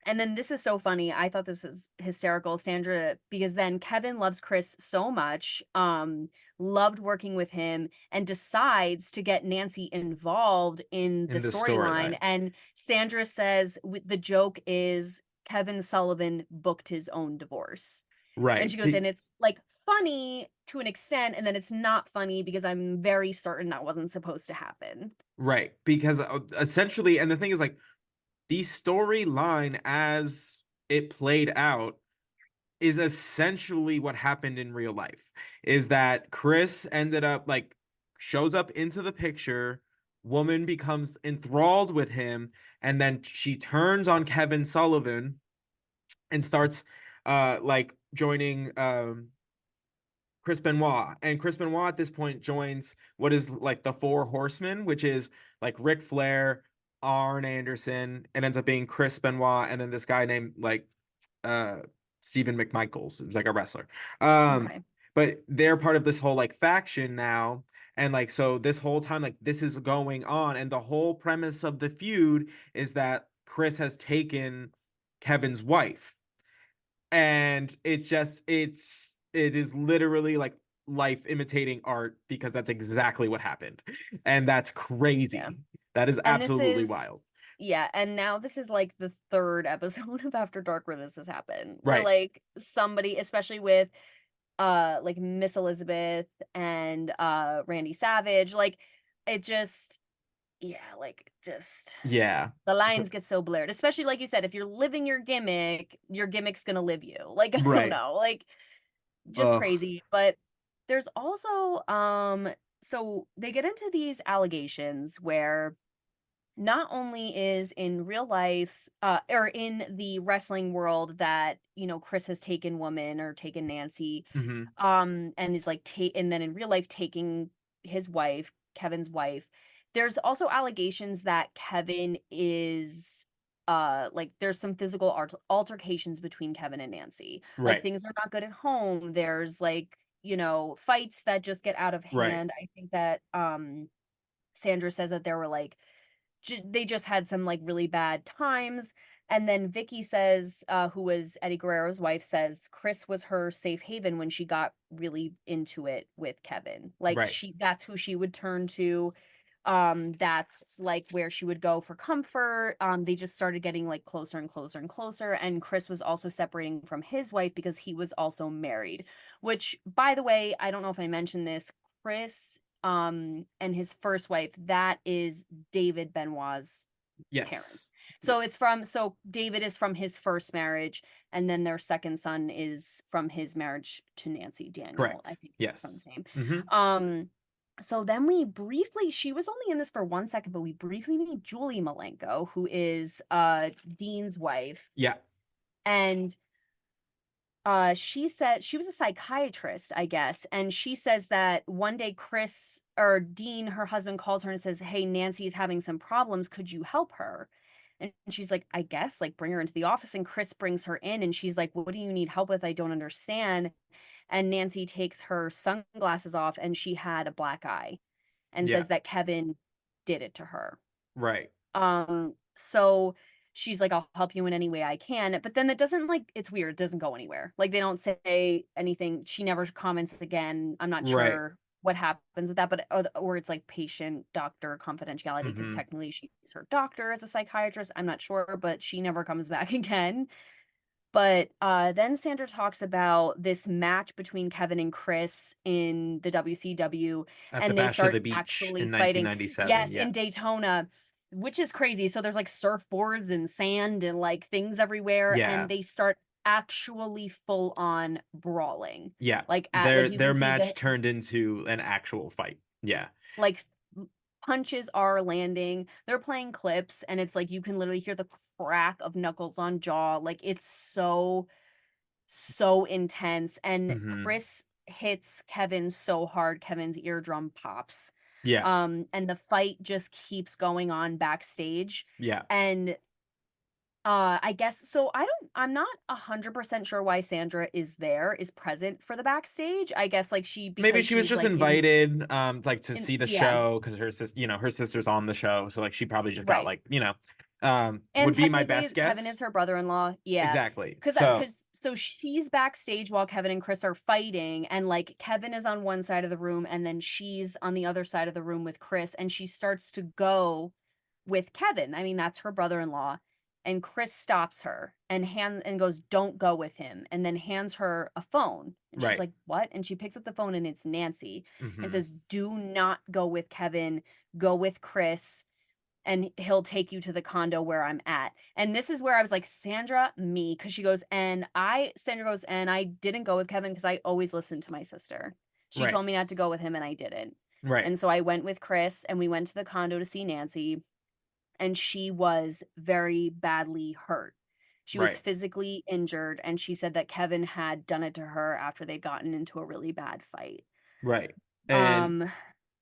[SPEAKER 2] and then this is so funny. I thought this was hysterical, Sandra, because then Kevin loves Chris so much, loved working with him, and decides to get Nancy involved in the
[SPEAKER 3] In the
[SPEAKER 2] storyline.
[SPEAKER 3] storyline.
[SPEAKER 2] And Sandra says the joke is Kevin Sullivan booked his own divorce. And
[SPEAKER 3] Right.
[SPEAKER 2] she goes, and it's like funny to an extent, and then it's not funny because I'm very certain that wasn't supposed to happen.
[SPEAKER 3] Right. Because essentially, and the thing is like the storyline as it played out is essentially what happened in real life is that Chris ended up like shows up into the picture, woman becomes enthralled with him, and then she turns on Kevin Sullivan and starts like joining Chris Benoit. And Chris Benoit at this point joins what is like the Four Horsemen, which is like Ric Flair, Arn Anderson. It ends up being Chris Benoit, and then this guy named like uh Stephen McMichaels. It was like a wrestler. Um,
[SPEAKER 2] Okay.
[SPEAKER 3] but they're part of this whole like faction now. And like so this whole time, like this is going on, and the whole premise of the feud is that Chris has taken Kevin's wife. And it is literally like life imitating art because that's exactly what happened. And that's
[SPEAKER 2] Yeah.
[SPEAKER 3] crazy. That is
[SPEAKER 2] And this
[SPEAKER 3] absolutely
[SPEAKER 2] is
[SPEAKER 3] wild.
[SPEAKER 2] yeah, and now this is like the third episode of After Dark where this has happened. Where
[SPEAKER 3] Right.
[SPEAKER 2] like somebody, especially with like Miss Elizabeth and Randy Savage, like it just yeah, like just
[SPEAKER 3] Yeah.
[SPEAKER 2] the
[SPEAKER 3] It's
[SPEAKER 2] lines get so blurred. Especially like you said, if you're living your gimmick's gonna live you. Like I don't
[SPEAKER 3] right.
[SPEAKER 2] know, like just
[SPEAKER 3] Ugh.
[SPEAKER 2] crazy. But there's also so they get into these allegations where not only is in real life or in the wrestling world that Chris has taken woman or taken Nancy
[SPEAKER 3] Hmm.
[SPEAKER 2] and is like and then in real life taking his wife, Kevin's wife. There's also allegations that Kevin is like there's some physical altercations between Kevin and Nancy. Like
[SPEAKER 3] Right.
[SPEAKER 2] things are not good at home. There's like fights that just get out of
[SPEAKER 3] Right.
[SPEAKER 2] hand. I think that Sandra says that there were like they just had some like really bad times. And then Vicky says, who was Eddie Guerrero's wife, says Chris was her safe haven when she got really into it with Kevin. Like
[SPEAKER 3] Right.
[SPEAKER 2] that's who she would turn to. That's like where she would go for comfort. They just started getting like closer and closer and closer. And Chris was also separating from his wife because he was also married, which, by the way, I don't know if I mentioned this, Chris, and his first wife, that is David Benoit's parents. So so David is from his first marriage, and then their second son is from his marriage to Nancy Daniel.
[SPEAKER 3] Correct.
[SPEAKER 2] I think
[SPEAKER 3] yes.
[SPEAKER 2] from the same.
[SPEAKER 3] Mm-hmm.
[SPEAKER 2] So then we briefly, she was only in this for 1 second, but we briefly meet Julie Malenko, who is Dean's wife.
[SPEAKER 3] Yeah.
[SPEAKER 2] And she said she was a psychiatrist, I guess, and she says that one day Chris or Dean, her husband, calls her and says, "Hey, Nancy's having some problems. Could you help her?" And she's like, "I guess, like, bring her into the office." And Chris brings her in, and she's like, "What do you need help with? I don't understand." And Nancy takes her sunglasses off, and she had a black eye, and says that Kevin did it to her.
[SPEAKER 3] Right.
[SPEAKER 2] So she's like, "I'll help you in any way I can." But then it doesn't, like, it's weird. It doesn't go anywhere. Like, they don't say anything. She never comments again. I'm not sure what happens with that, but or it's like patient doctor confidentiality, because technically she's her doctor as a psychiatrist. I'm not sure, but she never comes back again. But then Sandra talks about this match between Kevin and Chris in the WCW, and they start actually fighting. Yes, in Daytona, which is crazy. So there's like surfboards and sand and like things everywhere, and they start actually full on brawling.
[SPEAKER 3] Yeah,
[SPEAKER 2] like
[SPEAKER 3] their match turned into an actual fight. Yeah,
[SPEAKER 2] like punches are landing. They're playing clips, and it's like you can literally hear the crack of knuckles on jaw. Like, it's so intense. And Chris hits Kevin so hard, Kevin's eardrum pops.
[SPEAKER 3] Yeah.
[SPEAKER 2] And the fight just keeps going on backstage.
[SPEAKER 3] Yeah.
[SPEAKER 2] And I guess so. I'm not 100% sure why Sandra is present for the backstage. I guess like
[SPEAKER 3] maybe she was just like invited like to see the show, because her her sister's on the show, so like she probably just got like,
[SPEAKER 2] and
[SPEAKER 3] would be my best guess.
[SPEAKER 2] Kevin is her brother-in-law. Yeah,
[SPEAKER 3] exactly.
[SPEAKER 2] So she's backstage while Kevin and Chris are fighting, and like Kevin is on one side of the room, and then she's on the other side of the room with Chris, and she starts to go with Kevin. I mean, that's her brother-in-law. And Chris stops her and goes, "Don't go with him," and then hands her a phone. And she's like, "What?" And she picks up the phone, and it's Nancy, and says, "Do not go with Kevin. Go with Chris, and he'll take you to the condo where I'm at." And this is where I was like, Sandra, me, because Sandra goes, "And I didn't go with Kevin because I always listened to my sister. She told me not to go with him, and I didn't." And so I went with Chris, and we went to the condo to see Nancy. And she was very badly hurt. She was physically injured, and she said that Kevin had done it to her after they'd gotten into a really bad fight.
[SPEAKER 3] Right. And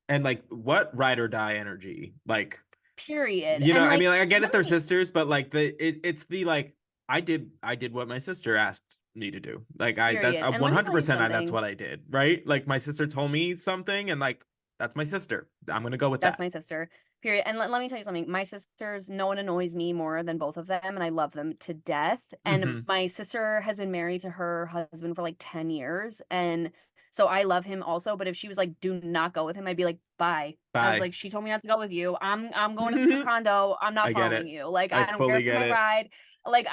[SPEAKER 3] like, what ride or die energy, like,
[SPEAKER 2] period.
[SPEAKER 3] And I mean, like, I get it, they're sisters, but like it's the like, I did what my sister asked me to do. Like, that 100% that's what I did, right? Like, my sister told me something, and like, that's my sister. I'm gonna go with that.
[SPEAKER 2] That's my sister. Period. And let me tell you something. My sisters, no one annoys me more than both of them, and I love them to death. And my sister has been married to her husband for like 10 years. And so I love him also. But if she was like, "Do not go with him," I'd be like, "Bye." I was like, "She told me not to go with you. I'm going to the condo. I'm not following you. Like, I don't care for my ride." Like,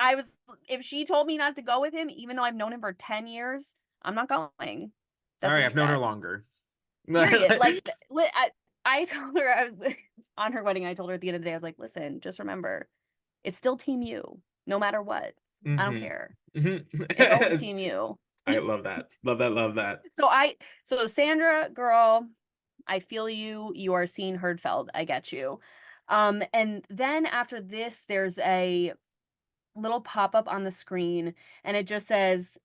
[SPEAKER 2] if she told me not to go with him, even though I've known him for 10 years, I'm not going.
[SPEAKER 3] That's all right. I've known her longer.
[SPEAKER 2] Period. Like, I told her, on her wedding, I told her at the end of the day, I was like, "Listen, just remember, it's still Team You, no matter what. I don't care. It's always Team You."
[SPEAKER 3] I love that. Love that. Love that.
[SPEAKER 2] So Sandra, girl, I feel you. You are seen, heard, felt. I get you. And then after this, there's a little pop-up on the screen, and it just says,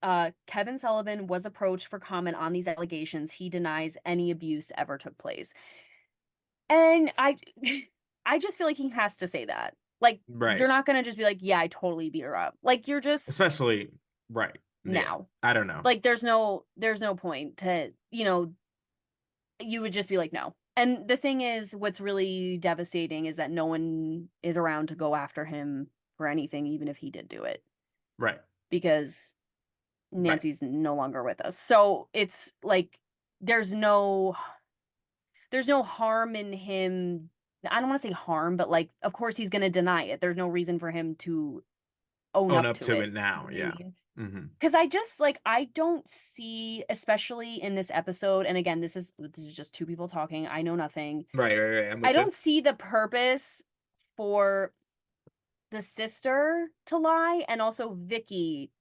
[SPEAKER 2] Kevin Sullivan was approached for comment on these allegations. He denies any abuse ever took place. And I just feel like he has to say that. Like, you're not gonna just be like, "Yeah, I totally beat her up." Like, you're just,
[SPEAKER 3] especially now.
[SPEAKER 2] Yeah.
[SPEAKER 3] I don't know.
[SPEAKER 2] Like, there's no point to, you would just be like, "No." And the thing is, what's really devastating is that no one is around to go after him for anything, even if he did do it.
[SPEAKER 3] Right.
[SPEAKER 2] Because Nancy's no longer with us. So it's like there's no harm in him. I don't want to say harm, but like of course he's going to deny it. There's no reason for him to own up to it
[SPEAKER 3] now.
[SPEAKER 2] Do you know
[SPEAKER 3] Yeah.
[SPEAKER 2] what I mean? Because I just like I don't see, especially in this episode, and again, this is just two people talking. I know nothing.
[SPEAKER 3] Right.
[SPEAKER 2] I don't see the purpose for the sister to lie, and also Vicky,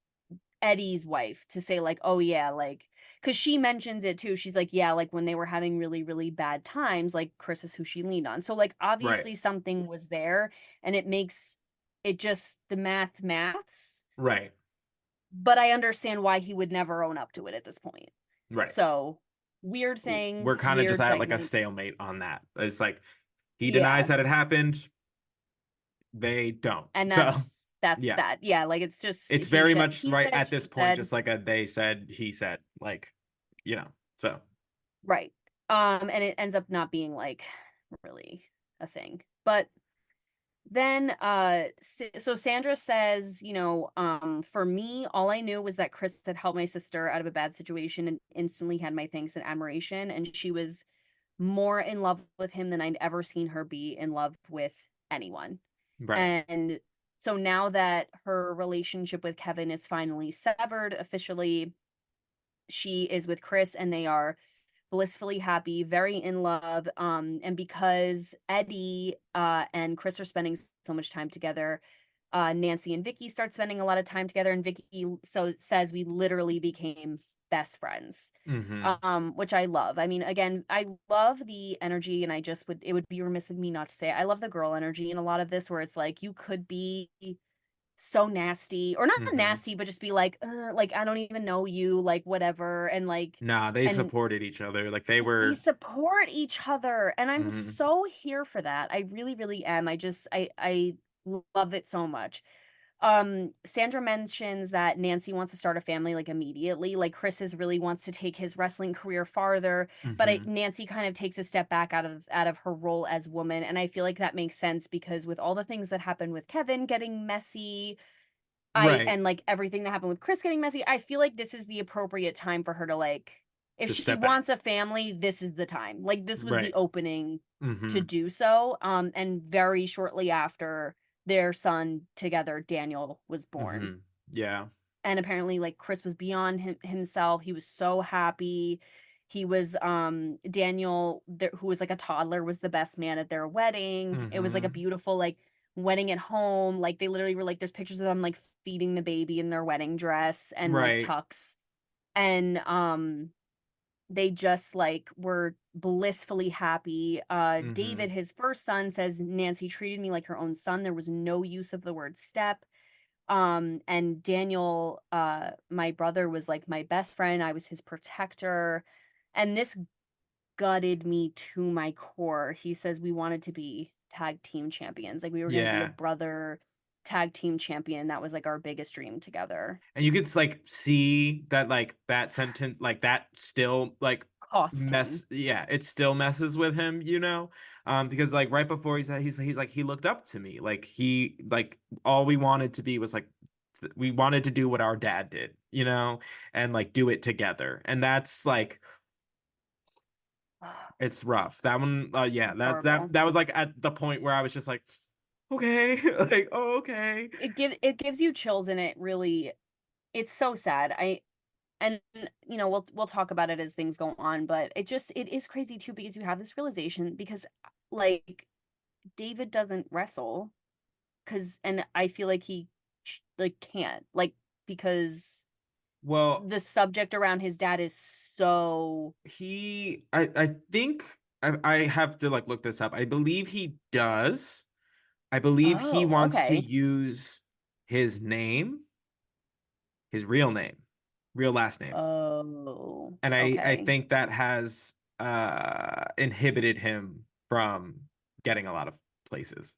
[SPEAKER 2] Eddie's wife, to say like, oh yeah, like, because she mentions it too. She's like, yeah, like when they were having really, really bad times, like Chris is who she leaned on. So like obviously something was there, and it makes it just the maths.
[SPEAKER 3] Right.
[SPEAKER 2] But I understand why he would never own up to it at this point.
[SPEAKER 3] Right.
[SPEAKER 2] So weird thing.
[SPEAKER 3] We're kind of just at
[SPEAKER 2] segment.
[SPEAKER 3] like a stalemate on that. It's like he denies that it happened. They don't.
[SPEAKER 2] And that's that. Yeah, like it's just
[SPEAKER 3] it's very much right at this point, just like a they said, he said, like, you know, so
[SPEAKER 2] right. And it ends up not being like really a thing. But then so Sandra says, you know, for me, all I knew was that Chris had helped my sister out of a bad situation and instantly had my thanks and admiration, and she was more in love with him than I'd ever seen her be in love with anyone.
[SPEAKER 3] Right.
[SPEAKER 2] And so now that her relationship with Kevin is finally severed officially, she is with Chris and they are blissfully happy, very in love. And because Eddie and Chris are spending so much time together, Nancy and Vicky start spending a lot of time together, and Vicky says we literally became best friends. Which I love. I mean, again, I love the energy, and it would be remiss of me not to say I love the girl energy in a lot of this, where it's like you could be so nasty, or not nasty, but just be like I don't even know you, like whatever, and like
[SPEAKER 3] they supported each other, like they
[SPEAKER 2] support each other, and I'm so here for that. I really, really am. I love it so much. Sandra mentions that Nancy wants to start a family like immediately. Like Chris really wants to take his wrestling career farther, but Nancy kind of takes a step back out of her role as woman, and I feel like that makes sense because with all the things that happened with Kevin getting messy, and like everything that happened with Chris getting messy, I feel like this is the appropriate time for her to like, if she wants a family, this is the time. Like this was the opening to do so. And very shortly after their son together, Daniel, was born.
[SPEAKER 3] Yeah.
[SPEAKER 2] And apparently like Chris was beyond himself. He was so happy. He was Daniel, who was like a toddler, was the best man at their wedding. It was like a beautiful like wedding at home. Like they literally were like, there's pictures of them like feeding the baby in their wedding dress and like tux. And they just like were blissfully happy. David, his first son, says Nancy treated me like her own son. There was no use of the word step. And Daniel, my brother, was like my best friend. I was his protector. And this gutted me to my core. He says we wanted to be tag team champions. Like we were going to be a brother tag team champion. That was like our biggest dream together.
[SPEAKER 3] And you could like see that like that sentence, like that still like it still messes with him, you know, because like right before he's like he looked up to me, like he like all we wanted to be was like we wanted to do what our dad did, you know, and like do it together. And that's like it's rough. That one that was like at the point where I was just like, okay, like, oh, okay.
[SPEAKER 2] It gives you chills, and it really, it's so sad. And you know, we'll talk about it as things go on, but it is crazy too, because you have this realization, because like David doesn't wrestle and I feel like he like can't, like, because the subject around his dad is so
[SPEAKER 3] I think I have to like look this up. I believe he does. I believe he wants to use his name, his real name, real last name. And I think that has inhibited him from getting a lot of places.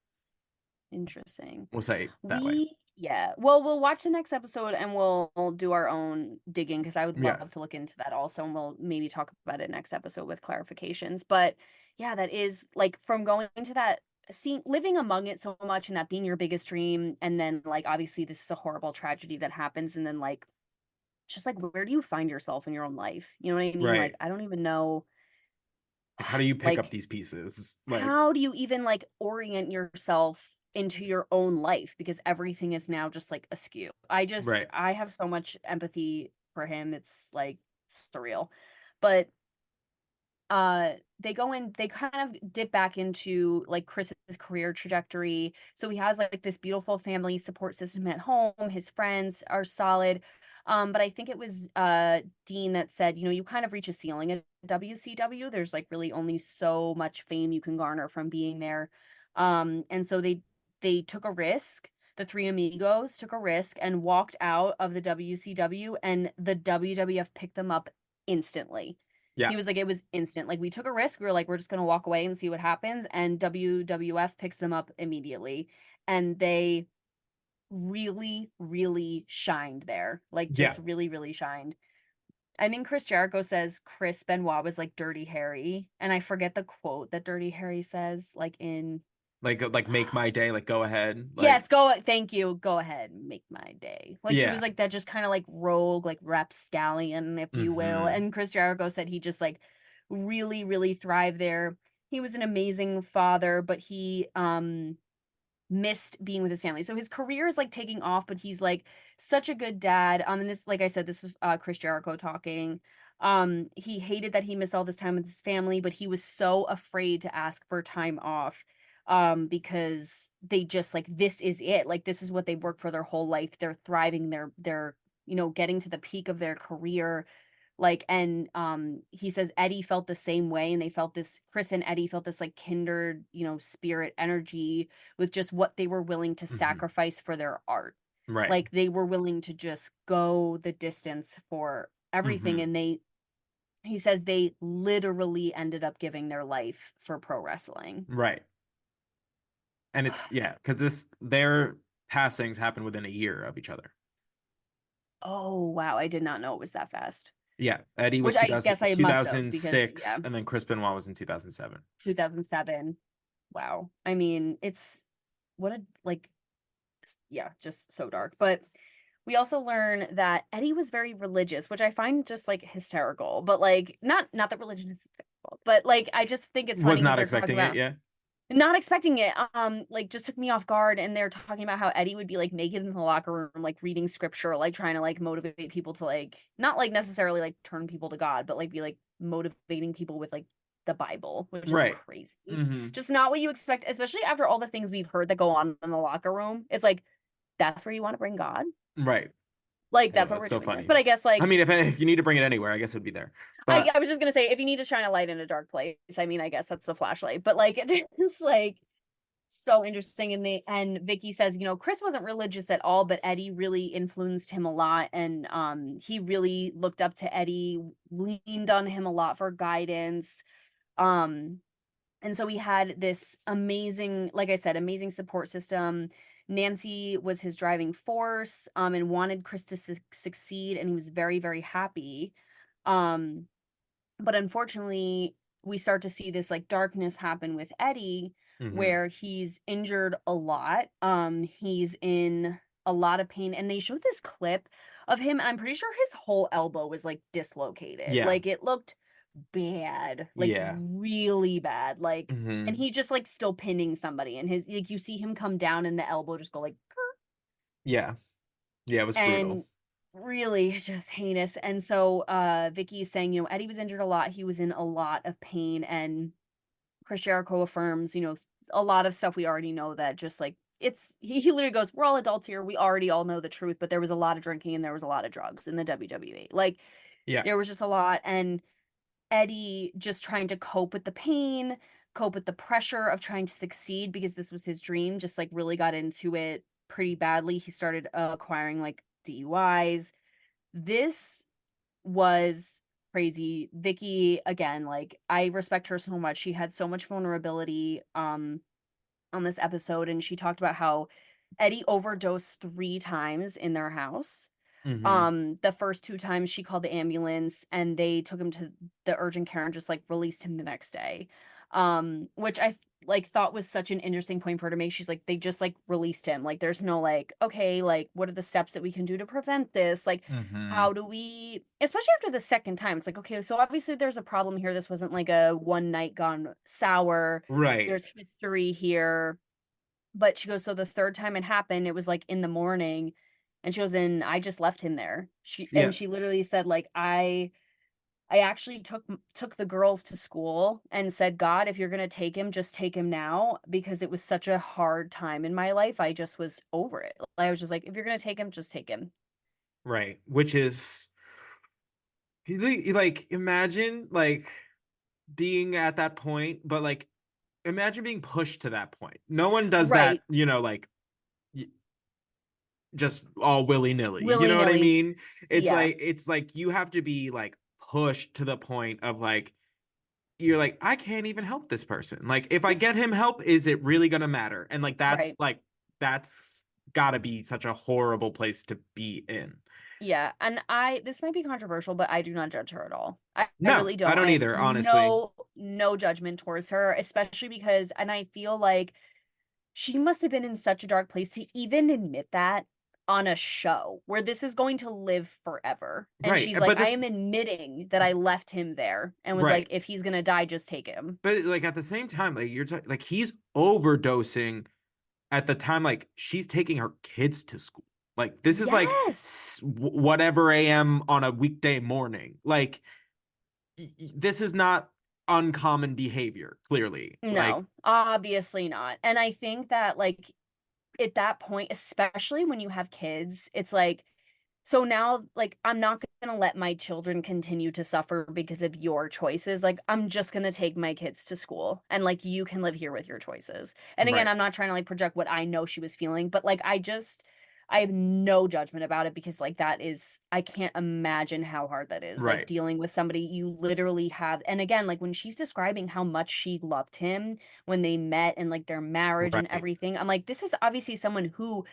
[SPEAKER 2] Interesting.
[SPEAKER 3] We'll say that way.
[SPEAKER 2] Yeah. Well, we'll watch the next episode and we'll do our own digging, because I would love to look into that also, and we'll maybe talk about it next episode with clarifications. But yeah, that is like, from going to that living among it so much and that being your biggest dream, and then like obviously this is a horrible tragedy that happens, and then like just like where do you find yourself in your own life? You know what I mean?
[SPEAKER 3] Right.
[SPEAKER 2] Like I don't even know.
[SPEAKER 3] Like, how do you pick up
[SPEAKER 2] Like
[SPEAKER 3] these pieces? Like,
[SPEAKER 2] how do you even like orient yourself into your own life, because everything is now just like askew.
[SPEAKER 3] right.
[SPEAKER 2] I have so much empathy for him. It's like surreal. But they kind of dip back into like Chris's career trajectory. So he has like this beautiful family support system at home. His friends are solid. But I think it was Dean that said, you know, you kind of reach a ceiling at WCW. There's like really only so much fame you can garner from being there. And so they took a risk. The three amigos took a risk and walked out of the WCW, and the WWF picked them up instantly.
[SPEAKER 3] Yeah.
[SPEAKER 2] He was like, it was instant. Like, we took a risk. We were like, we're just going to walk away and see what happens. And WWF picks them up immediately. And they really, really shined there. Like,
[SPEAKER 3] Yeah.
[SPEAKER 2] just really, really shined. I think Chris Jericho says Chris Benoit was like Dirty Harry. And I forget the quote that Dirty Harry says, like in
[SPEAKER 3] Like make my day, like go ahead. Like,
[SPEAKER 2] yes, thank you. Go ahead, make my day. Like he
[SPEAKER 3] yeah.
[SPEAKER 2] was like that just kind of like rogue, like rapscallion, if you will. And Chris Jericho said he just like really, really thrived there. He was an amazing father, but he missed being with his family. So his career is like taking off, but he's like such a good dad. And this, like I said, this is Chris Jericho talking. He hated that he missed all this time with his family, but he was so afraid to ask for time off because they just like, this is it. Like, this is what they've worked for their whole life. They're thriving. They're, you know, getting to the peak of their career. Like, and he says Eddie felt the same way, and they felt this, Chris and Eddie felt this like kindred, you know, spirit energy with just what they were willing to sacrifice for their art.
[SPEAKER 3] Right.
[SPEAKER 2] Like, they were willing to just go the distance for everything. And he says they literally ended up giving their life for pro wrestling.
[SPEAKER 3] Right. And it's, yeah, because their passings happened within a year of each other.
[SPEAKER 2] Oh, wow. I did not know it was that fast.
[SPEAKER 3] Yeah. Eddie was
[SPEAKER 2] Which I guess I must have, because,
[SPEAKER 3] 2006, and then Chris Benoit was in 2007.
[SPEAKER 2] 2007. Wow. I mean, it's what a, like, yeah, just so dark. But we also learn that Eddie was very religious, which I find just like hysterical. But like, not that religion is hysterical, but like, I just think it's funny
[SPEAKER 3] Was not
[SPEAKER 2] because they're talking
[SPEAKER 3] expecting it,
[SPEAKER 2] about
[SPEAKER 3] yeah.
[SPEAKER 2] not expecting it. Like, just took me off guard, and they're talking about how Eddie would be like naked in the locker room, like reading scripture, like trying to like motivate people to like not like necessarily like turn people to God, but like be like motivating people with like the Bible, which is crazy. Just not what you expect, especially after all the things we've heard that go on in the locker room. It's like, that's where you want to bring God?
[SPEAKER 3] Right.
[SPEAKER 2] Like, that's what we're
[SPEAKER 3] so
[SPEAKER 2] doing
[SPEAKER 3] funny.
[SPEAKER 2] this. But I guess like,
[SPEAKER 3] I mean, if you need to bring it anywhere, I guess it'd be there. But
[SPEAKER 2] I was just gonna say, if you need to shine a light in a dark place, I mean, I guess that's the flashlight. But like, it's like so interesting. And Vicky says, you know, Chris wasn't religious at all, but Eddie really influenced him a lot, and he really looked up to Eddie, leaned on him a lot for guidance. And so we had this amazing, like I said, amazing support system. Nancy was his driving force, and wanted Chris to succeed, and he was very, very happy. But unfortunately, we start to see this like darkness happen with Eddie, where he's injured a lot. He's in a lot of pain, and they showed this clip of him, and I'm pretty sure his whole elbow was like dislocated.
[SPEAKER 3] Yeah.
[SPEAKER 2] Like, it looked bad, like really bad. Like, and he's just like still pinning somebody, and his, like, you see him come down and the elbow just go like
[SPEAKER 3] yeah, it was brutal.
[SPEAKER 2] Really just heinous. And so Vicky is saying, you know, Eddie was injured a lot, he was in a lot of pain, and Chris Jericho affirms, you know, a lot of stuff we already know, that just like, it's he literally goes, we're all adults here, we already all know the truth, but there was a lot of drinking and there was a lot of drugs in the WWE. Like, there was just a lot. And Eddie just trying to cope with the pain, cope with the pressure of trying to succeed, because this was his dream, just like really got into it pretty badly. He started acquiring like DUIs. This was crazy. Vicky, again, like, I respect her so much. She had so much vulnerability on this episode, and she talked about how Eddie overdosed 3 times in their house. The first 2 times she called the ambulance, and they took him to the urgent care and just like released him the next day. Which like thought was such an interesting point for her to make. She's like, they just like released him. Like there's no like, okay, like what are the steps that we can do to prevent this? Like how do we, especially after the second time, it's like, okay, so obviously there's a problem here. This wasn't like a one night gone sour.
[SPEAKER 3] Right.
[SPEAKER 2] There's history here. But she goes, so the third time it happened, it was like in the morning. And she goes, and I just left him there. And she literally said, like, I actually took the girls to school and said, God, if you're going to take him, just take him now, because it was such a hard time in my life. I just was over it. I was just like, if you're going to take him, just take him.
[SPEAKER 3] Right. Which is like, imagine like being at that point, but like imagine being pushed to that point. No one does that, like just all willy-nilly. You know what I mean? It's like you have to be like pushed to the point of like, you're like, I can't even help this person. Like, if I get him help, is it really gonna matter? And like that's gotta be such a horrible place to be in.
[SPEAKER 2] Yeah, and this might be controversial, but I do not judge her at all. I really don't.
[SPEAKER 3] I don't either, honestly.
[SPEAKER 2] No judgment towards her, especially because, and I feel like she must have been in such a dark place to even admit that on a show where this is going to live forever. And she's like, I am admitting that I left him there, and was like, if he's gonna die, just take him.
[SPEAKER 3] But like at the same time, like like he's overdosing at the time, like she's taking her kids to school. Like this is like whatever AM on a weekday morning. Like this is not uncommon behavior, clearly.
[SPEAKER 2] No, like, obviously not. And I think that like at that point, especially when you have kids, it's like, so now, like, I'm not going to let my children continue to suffer because of your choices. Like, I'm just going to take my kids to school, and like, you can live here with your choices. And again, I'm not trying to like project what I know she was feeling, but like, I have no judgment about it, because like I can't imagine how hard that is. Like dealing with somebody you literally have. And again, like when she's describing how much she loved him when they met and like their marriage and everything, I'm like, this is obviously someone who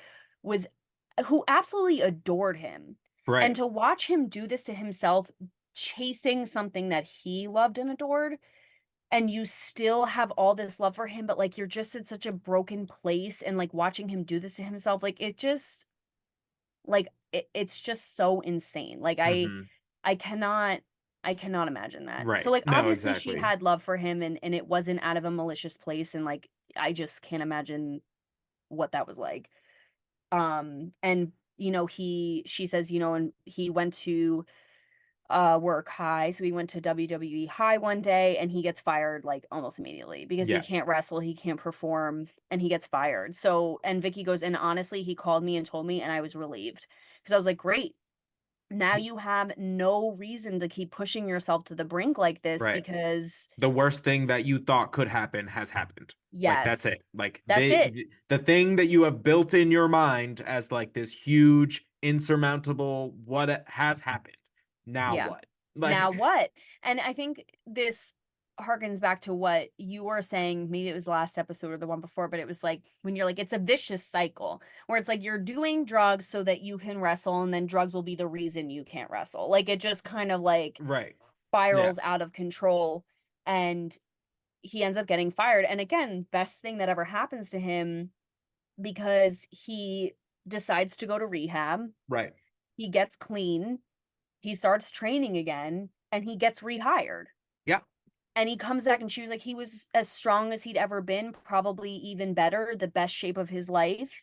[SPEAKER 2] absolutely adored him. And to watch him do this to himself, chasing something that he loved and adored, and you still have all this love for him, but like you're just in such a broken place, and like watching him do this to himself, like it just like it's just so insane. Like I cannot imagine that. So like obviously she had love for him, and it wasn't out of a malicious place, and like I just can't imagine what that was like. And she says, and he went to work high. So he went to WWE high one day, and he gets fired like almost immediately because he can't wrestle, he can't perform, and he gets fired. So, and Vicky goes, and honestly, he called me and told me, and I was relieved, because I was like, great. Now you have no reason to keep pushing yourself to the brink like this, because
[SPEAKER 3] the worst thing that you thought could happen has happened.
[SPEAKER 2] Yes.
[SPEAKER 3] Like, that's it. Like that's it. The thing that you have built in your mind as like this huge, insurmountable, what has happened. Now what?
[SPEAKER 2] Like, now what? And I think this harkens back to what you were saying, maybe it was the last episode or the one before, but it was like when you're like, it's a vicious cycle where it's like you're doing drugs so that you can wrestle, and then drugs will be the reason you can't wrestle. Like it just kind of like spirals out of control, and he ends up getting fired. And again, best thing that ever happens to him, because he decides to go to rehab. He gets clean. He starts training again, and he gets rehired. And he comes back, and she was like, he was as strong as he'd ever been, probably even better, the best shape of his life.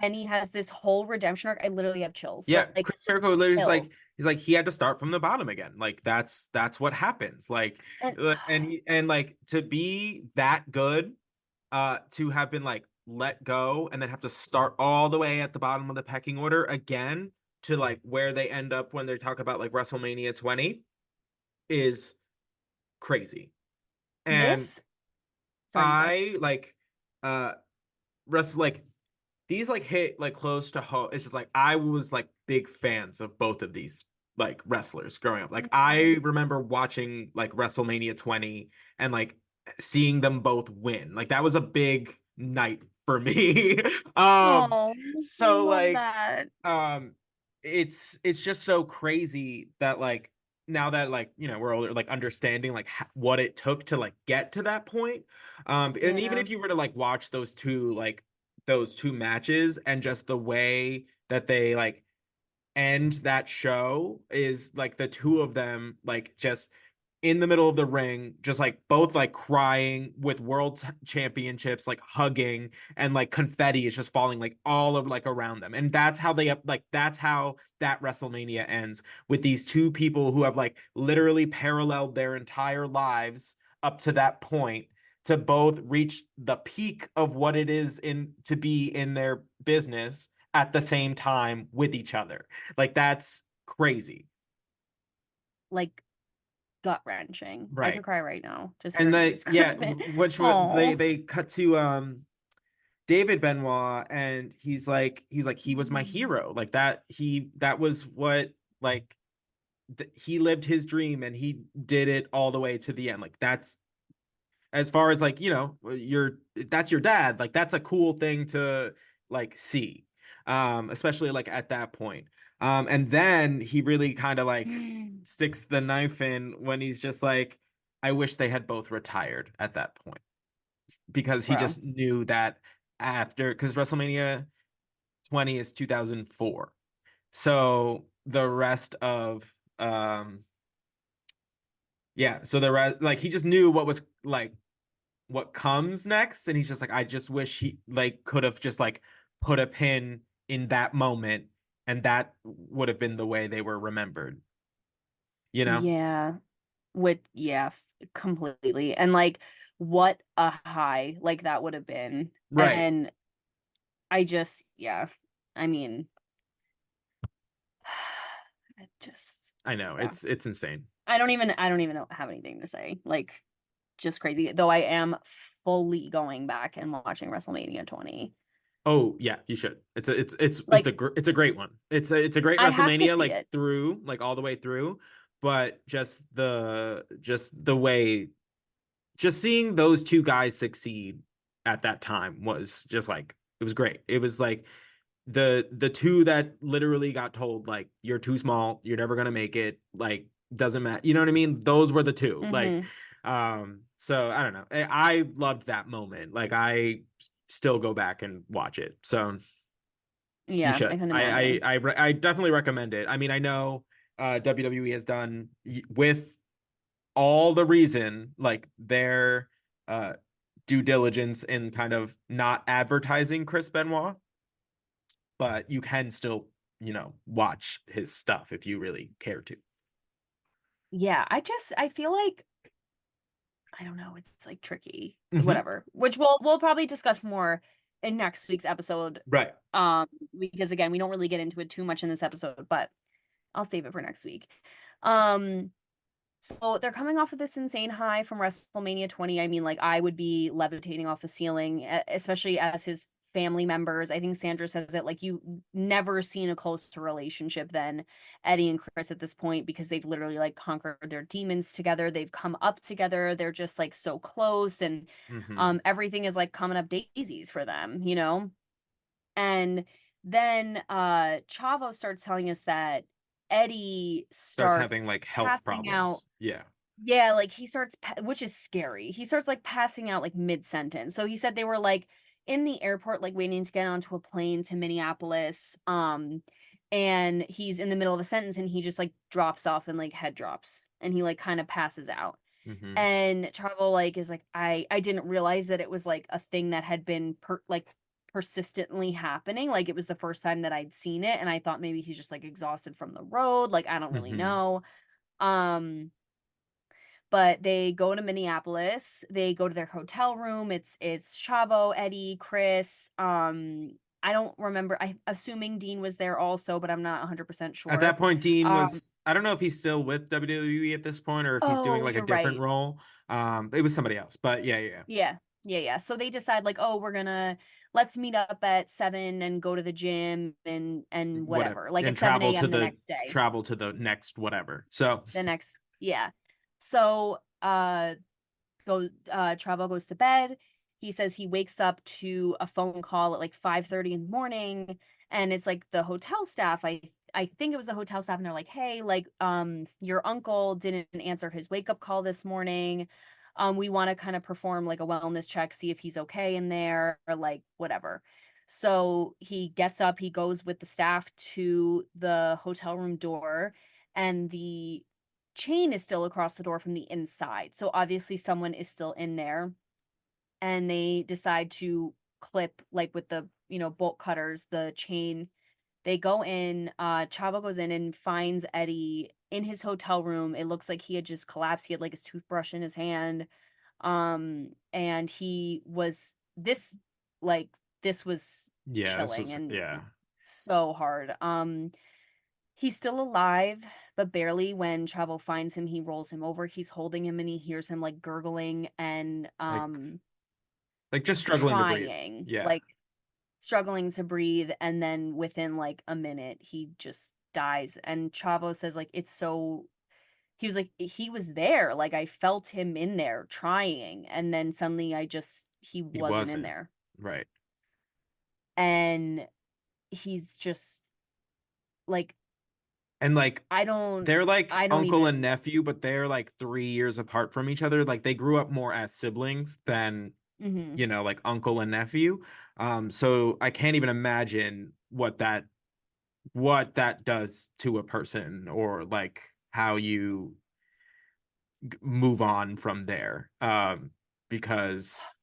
[SPEAKER 2] And he has this whole redemption arc. I literally have chills.
[SPEAKER 3] Like, Chris Jericho literally is like, he's like, he had to start from the bottom again. Like that's what happens. Like, and like to be that good, to have been like let go and then have to start all the way at the bottom of the pecking order again to like where they end up when they talk about like WrestleMania 20 is crazy. And I like like these like hit like close to home. It's just like I was like big fans of both of these like wrestlers growing up. Like I remember watching like WrestleMania 20 and like seeing them both win. Like that was a big night for me. So like that. It's just so crazy that like now that like, you know, we're older, like understanding like what it took to like get to that point. And even
[SPEAKER 2] Yeah.
[SPEAKER 3] if you were to like watch those two matches and just the way that they like end that show is like the two of them like just in the middle of the ring, just like both like crying with championships, like hugging, and like confetti is just falling like all of like around them. And that's how that's how that WrestleMania ends, with these two people who have like literally paralleled their entire lives up to that point to both reach the peak of what it is in to be in their business at the same time with each other. Like that's crazy.
[SPEAKER 2] Like gut wrenching. I could
[SPEAKER 3] Right.
[SPEAKER 2] cry right now just
[SPEAKER 3] And
[SPEAKER 2] hearing you
[SPEAKER 3] they, yeah,
[SPEAKER 2] describe it.
[SPEAKER 3] which
[SPEAKER 2] Oh.
[SPEAKER 3] they cut to David Benoit, and he was my hero. Like that was what like he lived his dream and he did it all the way to the end. Like that's, as far as like, you know, that's your dad. Like that's a cool thing to like see. Especially like at that point. And then he really kind of like sticks the knife in when he's just like, I wish they had both retired at that point, because he
[SPEAKER 2] Bro.
[SPEAKER 3] just knew that after, because WrestleMania 20 is 2004. So the rest of yeah, so the rest, like he just knew what was like what comes next, and he's just like, I just wish he like could have just like put a pin in that moment, and that would have been the way they were remembered, you know?
[SPEAKER 2] Yeah. Yeah, completely. And like what a high like that would have been.
[SPEAKER 3] Right.
[SPEAKER 2] And I just, yeah. I mean, it just,
[SPEAKER 3] I know.
[SPEAKER 2] yeah.
[SPEAKER 3] It's insane.
[SPEAKER 2] I don't even have anything to say. Like just crazy. Though I am fully going back and watching WrestleMania 20.
[SPEAKER 3] Oh yeah, you should.
[SPEAKER 2] Like
[SPEAKER 3] It's a great one. It's a great
[SPEAKER 2] I have to
[SPEAKER 3] WrestleMania,
[SPEAKER 2] see
[SPEAKER 3] like
[SPEAKER 2] it.
[SPEAKER 3] through, like all the way through, but just the way, just seeing those two guys succeed at that time was just like, it was great. It was like the two that literally got told like, you're too small, you're never gonna make it, like doesn't matter. You know what I mean? Those were the two. Like,
[SPEAKER 2] Hmm.
[SPEAKER 3] so I don't know. I loved that moment. Like I still go back and watch it. So you
[SPEAKER 2] Yeah, I
[SPEAKER 3] should.
[SPEAKER 2] can imagine.
[SPEAKER 3] I definitely recommend it. I mean, I know WWE has done with all the reason, like their uh due diligence in kind of not advertising Chris Benoit, but you can still, you know, watch his stuff if you really care to.
[SPEAKER 2] Yeah, I feel like I don't know, it's like tricky.
[SPEAKER 3] Mm-hmm.
[SPEAKER 2] Whatever. Which we'll probably discuss more in next week's episode.
[SPEAKER 3] Right.
[SPEAKER 2] Because again, we don't really get into it too much in this episode, but I'll save it for next week. Um, so they're coming off of this insane high from WrestleMania 20. I mean, like I would be levitating off the ceiling, especially as his family members. I think Sandra says it like you never seen a closer relationship than Eddie and Chris at this point, because they've literally like conquered their demons together. They've come up together. They're just like so close, and
[SPEAKER 3] Mm-hmm.
[SPEAKER 2] everything is like coming up daisies for them, you know? And then Chavo starts telling us that Eddie
[SPEAKER 3] Starts having
[SPEAKER 2] starts
[SPEAKER 3] like health
[SPEAKER 2] passing out.
[SPEAKER 3] problems. Yeah.
[SPEAKER 2] Yeah, like he starts, which is scary. He starts like passing out like mid sentence. So he said they were like in the airport, like waiting to get onto a plane to Minneapolis. And he's in the middle of a sentence and he just like drops off and like head drops and he like kind of passes out.
[SPEAKER 3] Mm-hmm.
[SPEAKER 2] And Chavo like is like, I didn't realize that it was like a thing that had been persistently happening. Like it was the first time that I'd seen it, and I thought maybe he's just like exhausted from the road. Like I don't really
[SPEAKER 3] Mm-hmm.
[SPEAKER 2] know. Um, but they go to Minneapolis. They go to their hotel room. It's Chavo, Eddie, Chris. I don't remember. I assuming Dean was there also, but I'm not 100%
[SPEAKER 3] At
[SPEAKER 2] sure.
[SPEAKER 3] that point, Dean
[SPEAKER 2] Um,
[SPEAKER 3] was, I don't know if he's still with WWE at this point or if he's doing
[SPEAKER 2] oh,
[SPEAKER 3] like a
[SPEAKER 2] you're
[SPEAKER 3] different
[SPEAKER 2] right.
[SPEAKER 3] role. It was somebody else, but yeah.
[SPEAKER 2] Yeah. Yeah, yeah. So they decide like, oh, let's meet up at 7 and go to the gym and
[SPEAKER 3] Whatever.
[SPEAKER 2] whatever. Like
[SPEAKER 3] And
[SPEAKER 2] at 7 a.m. the next day.
[SPEAKER 3] travel to the next whatever. So,
[SPEAKER 2] The next, yeah. So Travo goes to bed. He says he wakes up to a phone call at like 5:30 in the morning, and it's like the hotel staff, I think it was the hotel staff, and they're like, hey, like, your uncle didn't answer his wake up call this morning. We want to kind of perform like a wellness check, see if he's okay in there, or like whatever. So he gets up, he goes with the staff to the hotel room door, and the chain is still across the door from the inside. So obviously someone is still in there, and they decide to clip, like with the, bolt cutters, the chain. They go in, Chavo goes in and finds Eddie in his hotel room. It looks like he had just collapsed. He had like his toothbrush in his hand. And he was this was chilling and so hard. He's still alive, but barely. When Chavo finds him, he rolls him over. He's holding him and he hears him like gurgling and
[SPEAKER 3] like just struggling to breathe.
[SPEAKER 2] Like struggling to breathe, and then within like a minute he just dies. And Chavo says like he was like, he was there, like I felt him in there trying, and then suddenly he wasn't in there.
[SPEAKER 3] Right.
[SPEAKER 2] And he's just like,
[SPEAKER 3] and like they're like uncle and nephew, but they're like 3 years apart from each other. Like they grew up more as siblings than like uncle and nephew. So I can't even imagine what that does to a person, or like how you move on from there. Because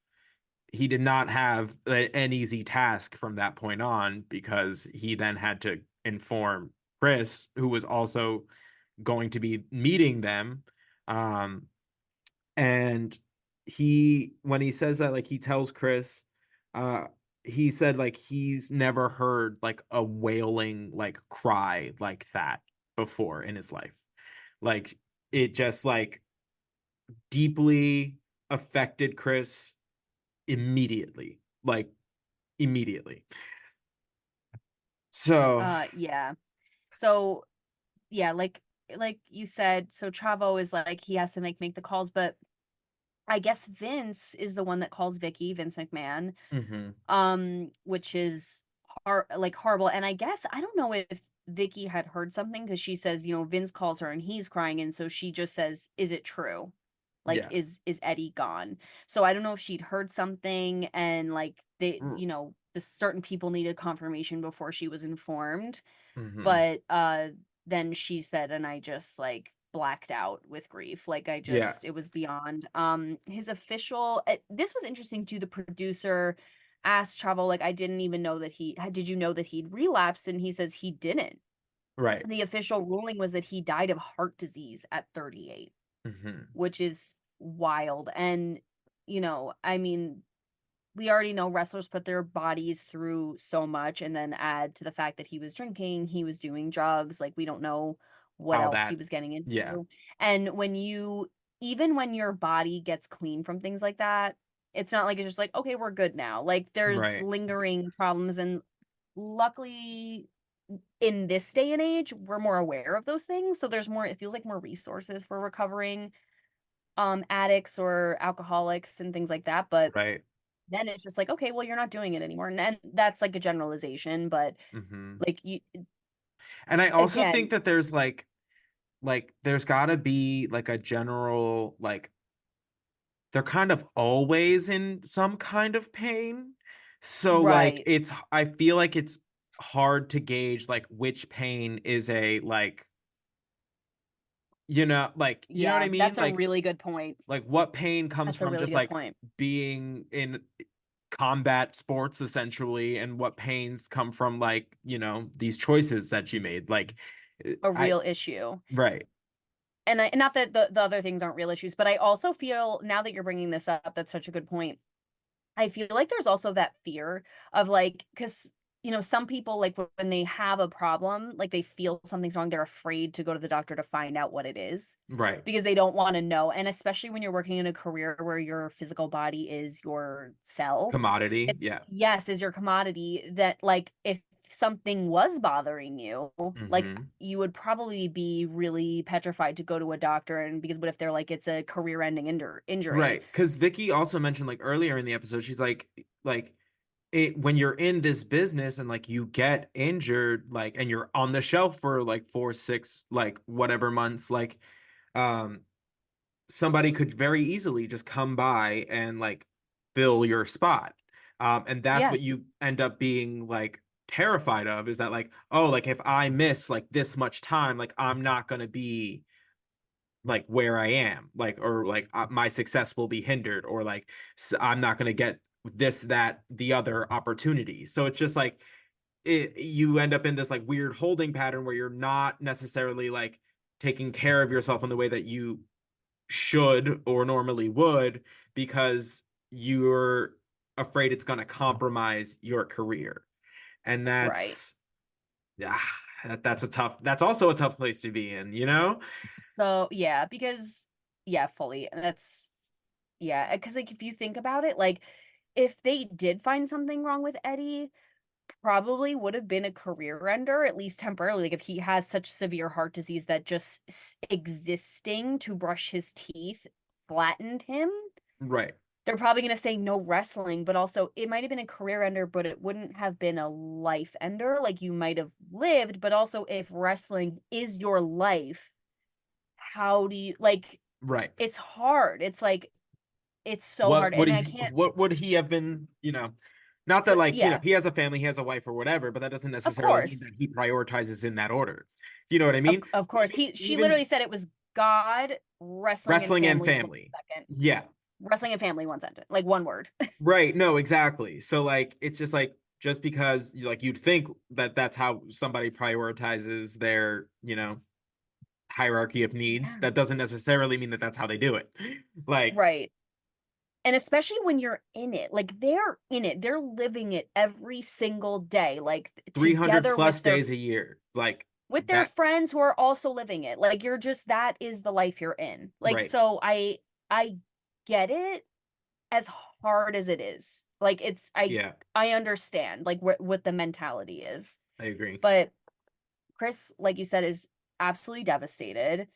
[SPEAKER 3] he did not have an easy task from that point on, because he then had to inform Chris, who was also going to be meeting them. And when he says that, like he tells Chris, he said like he's never heard like a wailing like cry like that before in his life. Like it just like deeply affected Chris immediately. So
[SPEAKER 2] yeah. So yeah, like you said, so Chavo is like, he has to make the calls, but I guess Vince is the one that calls Vicky, Vince McMahon, which is horrible. And I guess, I don't know if Vicky had heard something, because she says, Vince calls her and he's crying, and so she just says, is it true? Like, is Eddie gone? So I don't know if she'd heard something, and like the certain people needed confirmation before she was informed. But then she said, and I just like blacked out with grief. Like it was beyond. His official, this was interesting too. The producer asked Chavo, like, I didn't even know that did you know that he'd relapsed? And he says he didn't.
[SPEAKER 3] Right.
[SPEAKER 2] The official ruling was that he died of heart disease at 38, which is wild. And, I mean, we already know wrestlers put their bodies through so much, and then add to the fact that he was drinking, he was doing drugs. Like, we don't know what else he was getting into.
[SPEAKER 3] Yeah.
[SPEAKER 2] And even when your body gets clean from things like that, it's not like it's just like, okay, we're good now. Like, there's lingering problems. And luckily, in this day and age, we're more aware of those things. So it feels like more resources for recovering addicts or alcoholics and things like that. But then it's just like, okay, well, you're not doing it anymore. And that's like a generalization, but like you.
[SPEAKER 3] And I also think that there's like there's gotta be like a general, like they're kind of always in some kind of pain. So like I feel like it's hard to gauge like which pain is a like, like, you know what I mean?
[SPEAKER 2] That's
[SPEAKER 3] like,
[SPEAKER 2] a really good point.
[SPEAKER 3] Like what pain comes from just like being in combat sports essentially, and what pains come from like, these choices that you made, like
[SPEAKER 2] a real issue.
[SPEAKER 3] Right.
[SPEAKER 2] And not that the other things aren't real issues, but I also feel, now that you're bringing this up, that's such a good point. I feel like there's also that fear of like, because some people, like when they have a problem, like they feel something's wrong, they're afraid to go to the doctor to find out what it is.
[SPEAKER 3] Right.
[SPEAKER 2] Because they don't want to know. And especially when you're working in a career where your physical body is your
[SPEAKER 3] commodity.
[SPEAKER 2] Yes, is your commodity, that like if something was bothering you, like you would probably be really petrified to go to a doctor. And because what if they're like, it's a career ending injury?
[SPEAKER 3] Right. Because Vicky also mentioned like earlier in the episode, she's like when you're in this business and like you get injured, like, and you're on the shelf for like 4, 6, like whatever months, like um somebody could very easily just come by and like fill your spot. And that's
[SPEAKER 2] Yeah,
[SPEAKER 3] what you end up being like terrified of, is that like, oh, like if I miss like this much time, like I'm not going to be like where I am, like, or like my success will be hindered, or like I'm not going to get this, that, the other opportunity. So it's just like you end up in this like weird holding pattern where you're not necessarily like taking care of yourself in the way that you should or normally would, because you're afraid it's going to compromise your career. And
[SPEAKER 2] right.
[SPEAKER 3] yeah, that's also a tough place to be in, you know?
[SPEAKER 2] So yeah, because yeah, fully. And that's yeah, because like if you think about it, like if they did find something wrong with Eddie, probably would have been a career ender, at least temporarily. Like if he has such severe heart disease that just existing to brush his teeth flattened him,
[SPEAKER 3] Right.
[SPEAKER 2] they're probably going to say no wrestling, but also it might have been a career ender, but it wouldn't have been a life ender. Like you might have lived, but also if wrestling is your life, how do you like
[SPEAKER 3] Right.
[SPEAKER 2] it's hard. It's like it's so hard. And I can't
[SPEAKER 3] what would he have been, not that like,
[SPEAKER 2] yeah,
[SPEAKER 3] he has a family, he has a wife or whatever, but that doesn't
[SPEAKER 2] of
[SPEAKER 3] necessarily mean
[SPEAKER 2] course.
[SPEAKER 3] that he prioritizes in that order. You know what I mean?
[SPEAKER 2] Of course. She
[SPEAKER 3] Even
[SPEAKER 2] literally said it was God, wrestling, and
[SPEAKER 3] wrestling and
[SPEAKER 2] family, one
[SPEAKER 3] family.
[SPEAKER 2] second.
[SPEAKER 3] Yeah.
[SPEAKER 2] Wrestling and family, one sentence. Like one word.
[SPEAKER 3] Right. No, exactly. So like it's just like, just because like you'd think that that's how somebody prioritizes their, hierarchy of needs,
[SPEAKER 2] Yeah.
[SPEAKER 3] that doesn't necessarily mean that that's how they do it. Like
[SPEAKER 2] Right. And especially when you're in it. Like they're in it. They're living it every single day. Like
[SPEAKER 3] 300
[SPEAKER 2] together
[SPEAKER 3] plus days a year. Like
[SPEAKER 2] with their
[SPEAKER 3] that.
[SPEAKER 2] friends who are also living it. Like you're just that is the life you're in. Like
[SPEAKER 3] Right.
[SPEAKER 2] so I get it as hard as it is. Like it's
[SPEAKER 3] Yeah,
[SPEAKER 2] I understand like what the mentality is.
[SPEAKER 3] I agree.
[SPEAKER 2] But Chris, like you said, is absolutely devastated.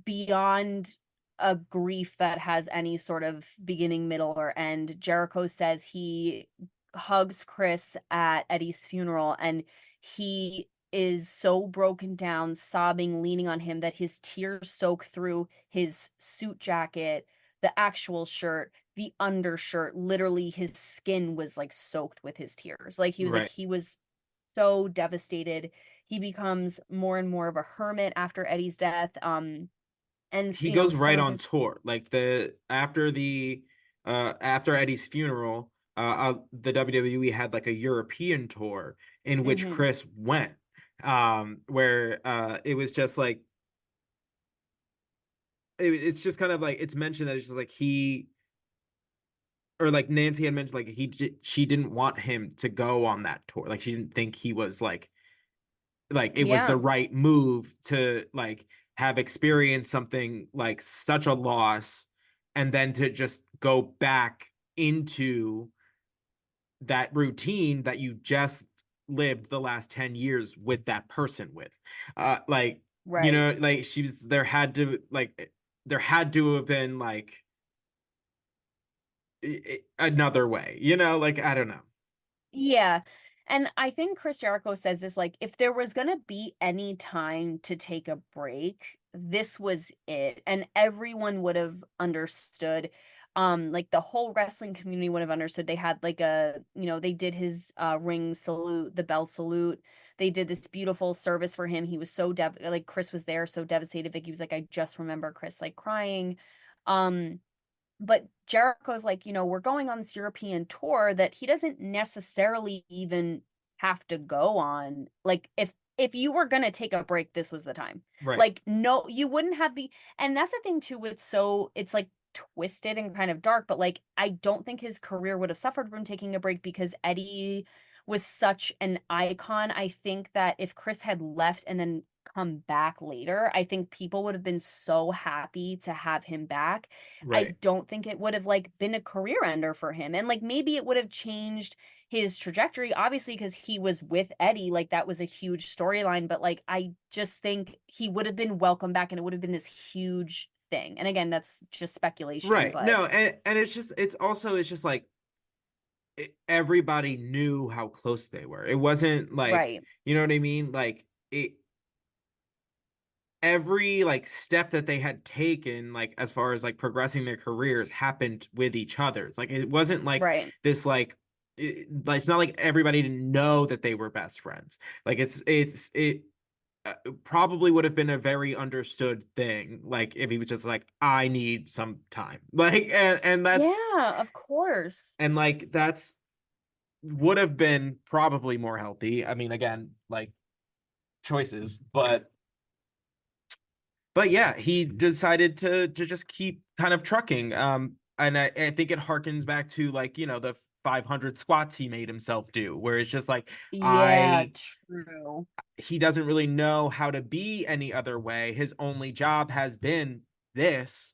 [SPEAKER 2] Beyond a grief that has any sort of beginning, middle, or end. Jericho says he hugs Chris at Eddie's funeral and he is so broken down, sobbing, leaning on him that his tears soak through his suit jacket, the actual shirt, the undershirt. Literally, his skin was like soaked with his tears. Like
[SPEAKER 3] Right.
[SPEAKER 2] he was so devastated. He becomes more and more of a hermit after Eddie's death. And
[SPEAKER 3] He
[SPEAKER 2] you know,
[SPEAKER 3] goes
[SPEAKER 2] some
[SPEAKER 3] right
[SPEAKER 2] of
[SPEAKER 3] on
[SPEAKER 2] his
[SPEAKER 3] tour. Like after Eddie's funeral, the WWE had like a European tour in which
[SPEAKER 2] mhm.
[SPEAKER 3] Chris went. Where it was just like it's just kind of like it's mentioned that it's just like he, or like Nancy had mentioned, like she didn't want him to go on that tour. Like she didn't think he was like it was the
[SPEAKER 2] Yeah,
[SPEAKER 3] right move to like have experienced something like such a loss, and then to just go back into that routine that you just lived the last 10 years with that person with. Like,
[SPEAKER 2] right.
[SPEAKER 3] like she was there had to have been like another way, like I don't know.
[SPEAKER 2] Yeah. And I think Chris Jericho says this like if there was going to be any time to take a break, this was it. And everyone would have understood. Like the whole wrestling community would have understood. They had like they did his ring salute, the bell salute. They did this beautiful service for him. He was so like Chris was there, so devastated. Like he was like, I just remember Chris like crying. Um but Jericho's like, we're going on this European tour that he doesn't necessarily even have to go on. Like if you were going to take a break, this was the time.
[SPEAKER 3] Right.
[SPEAKER 2] Like no, you wouldn't have be and that's the thing too, it's like twisted and kind of dark, but like I don't think his career would have suffered from taking a break because Eddie was such an icon. I think that if Chris had left and then come back later, I think people would have been so happy to have him back. I
[SPEAKER 3] Right.
[SPEAKER 2] don't think it would have like been a career ender for him. And like maybe it would have changed his trajectory, obviously, because he was with Eddie. Like that was a huge storyline. But like I just think he would have been welcome back and it would have been this huge thing. And again, that's just speculation,
[SPEAKER 3] Right.
[SPEAKER 2] but
[SPEAKER 3] No, and it's just like everybody knew how close they were. It wasn't like,
[SPEAKER 2] Right.
[SPEAKER 3] you know what I mean? Like every like step that they had taken, like as far as like progressing their careers, happened with each other. Like it wasn't like
[SPEAKER 2] Right.
[SPEAKER 3] this it's not like everybody didn't know that they were best friends. Like it probably would have been a very understood thing, like if he was just like, I need some time, like, and that's,
[SPEAKER 2] Yeah, of course.
[SPEAKER 3] and like that's would have been probably more healthy. I mean, again, like choices, but yeah, he decided to just keep kind of trucking. And I think it harkens back to like, the 500 squats he made himself do, where it's just like,
[SPEAKER 2] Yeah,
[SPEAKER 3] I
[SPEAKER 2] true.
[SPEAKER 3] he doesn't really know how to be any other way. His only job has been this,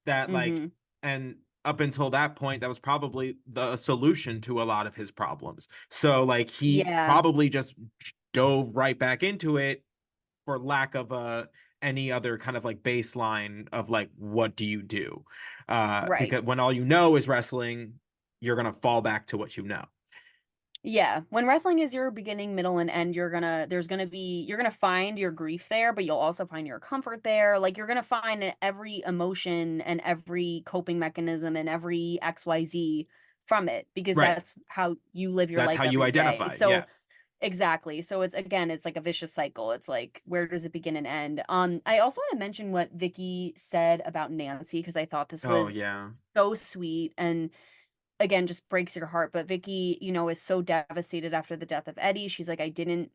[SPEAKER 3] that like,
[SPEAKER 2] Mm-hmm.
[SPEAKER 3] and up until that point, that was probably the solution to a lot of his problems. So like he
[SPEAKER 2] Yeah,
[SPEAKER 3] probably just dove right back into it for lack of any other kind of like baseline of like, what do you do?
[SPEAKER 2] right.
[SPEAKER 3] Because when all you know is wrestling, you're gonna fall back to what you know.
[SPEAKER 2] Yeah, when wrestling is your beginning, middle, and end, you're gonna find your grief there, but you'll also find your comfort there. Like you're gonna find every emotion and every coping mechanism and every XYZ from it because
[SPEAKER 3] Right.
[SPEAKER 2] that's how you live your
[SPEAKER 3] That's how
[SPEAKER 2] life
[SPEAKER 3] you
[SPEAKER 2] every day.
[SPEAKER 3] identify. Yeah.
[SPEAKER 2] So exactly. So it's like a vicious cycle. It's like where does it begin and end? I also want to mention what Vicky said about Nancy because I thought this
[SPEAKER 3] Oh
[SPEAKER 2] was
[SPEAKER 3] yeah.
[SPEAKER 2] so sweet and again just breaks your heart. But Vicky, is so devastated after the death of Eddie. She's like, I didn't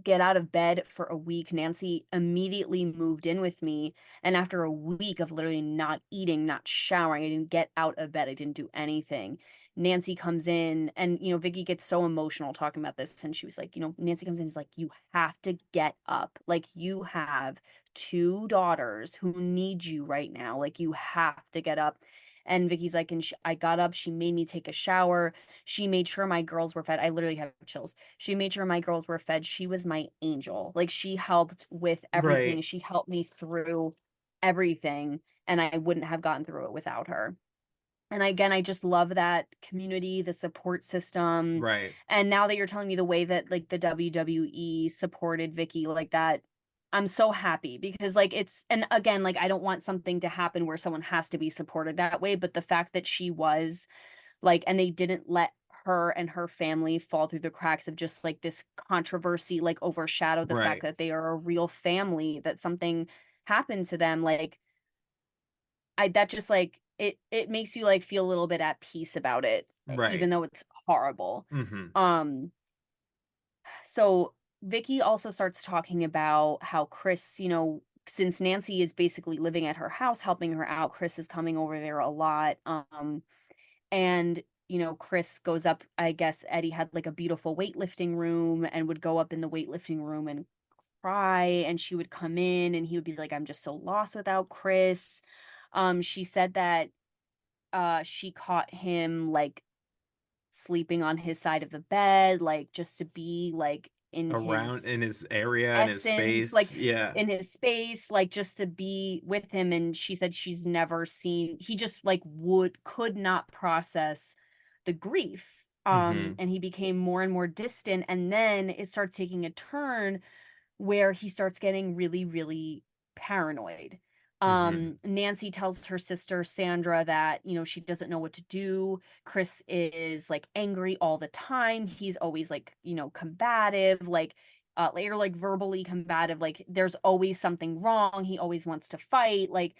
[SPEAKER 2] get out of bed for a week. Nancy immediately moved in with me. And after a week of literally not eating, not showering, I didn't get out of bed. I didn't do anything. Nancy comes in and, Vicky gets so emotional talking about this. And she was like, Nancy comes in and is like, you have to get up. Like, you have two daughters who need you right now. Like, you have to get up. And Vicky's like, and I got up. She made me take a shower. She made sure my girls were fed. I literally have chills. She made sure my girls were fed. She was my angel. Like she helped with everything.
[SPEAKER 3] Right.
[SPEAKER 2] She helped me through everything. And I wouldn't have gotten through it without her. And again, I just love that community, the support system.
[SPEAKER 3] Right.
[SPEAKER 2] And now that you're telling me the way that like the WWE supported Vicky like that, I'm so happy because like and again, like I don't want something to happen where someone has to be supported that way. But the fact that she was like, and they didn't let her and her family fall through the cracks of just like this controversy, like overshadow the fact
[SPEAKER 3] Right.
[SPEAKER 2] that they are a real family, that something happened to them. Like, that just like, it makes you like feel a little bit at peace about it,
[SPEAKER 3] Right.
[SPEAKER 2] even though it's horrible.
[SPEAKER 3] Mm-hmm.
[SPEAKER 2] Um, so Vicky also starts talking about how Chris, since Nancy is basically living at her house, helping her out, Chris is coming over there a lot. And Chris goes up, I guess Eddie had like a beautiful weightlifting room and would go up in the weightlifting room and cry, and she would come in and he would be like, I'm just so lost without Chris. She said that she caught him like sleeping on his side of the bed, like just to be like in
[SPEAKER 3] Around
[SPEAKER 2] his
[SPEAKER 3] in his area, in his
[SPEAKER 2] essence, like
[SPEAKER 3] space. Yeah.
[SPEAKER 2] in his space, like just to be with him. And she said she's never seen, he just like could not process the grief.
[SPEAKER 3] Mm-hmm.
[SPEAKER 2] And he became more and more distant. And then it starts taking a turn where he starts getting really, really paranoid.
[SPEAKER 3] Mm-hmm.
[SPEAKER 2] Nancy tells her sister Sandra that, she doesn't know what to do. Chris is like angry all the time. He's always like, combative, like later, like verbally combative, like there's always something wrong. He always wants to fight. Like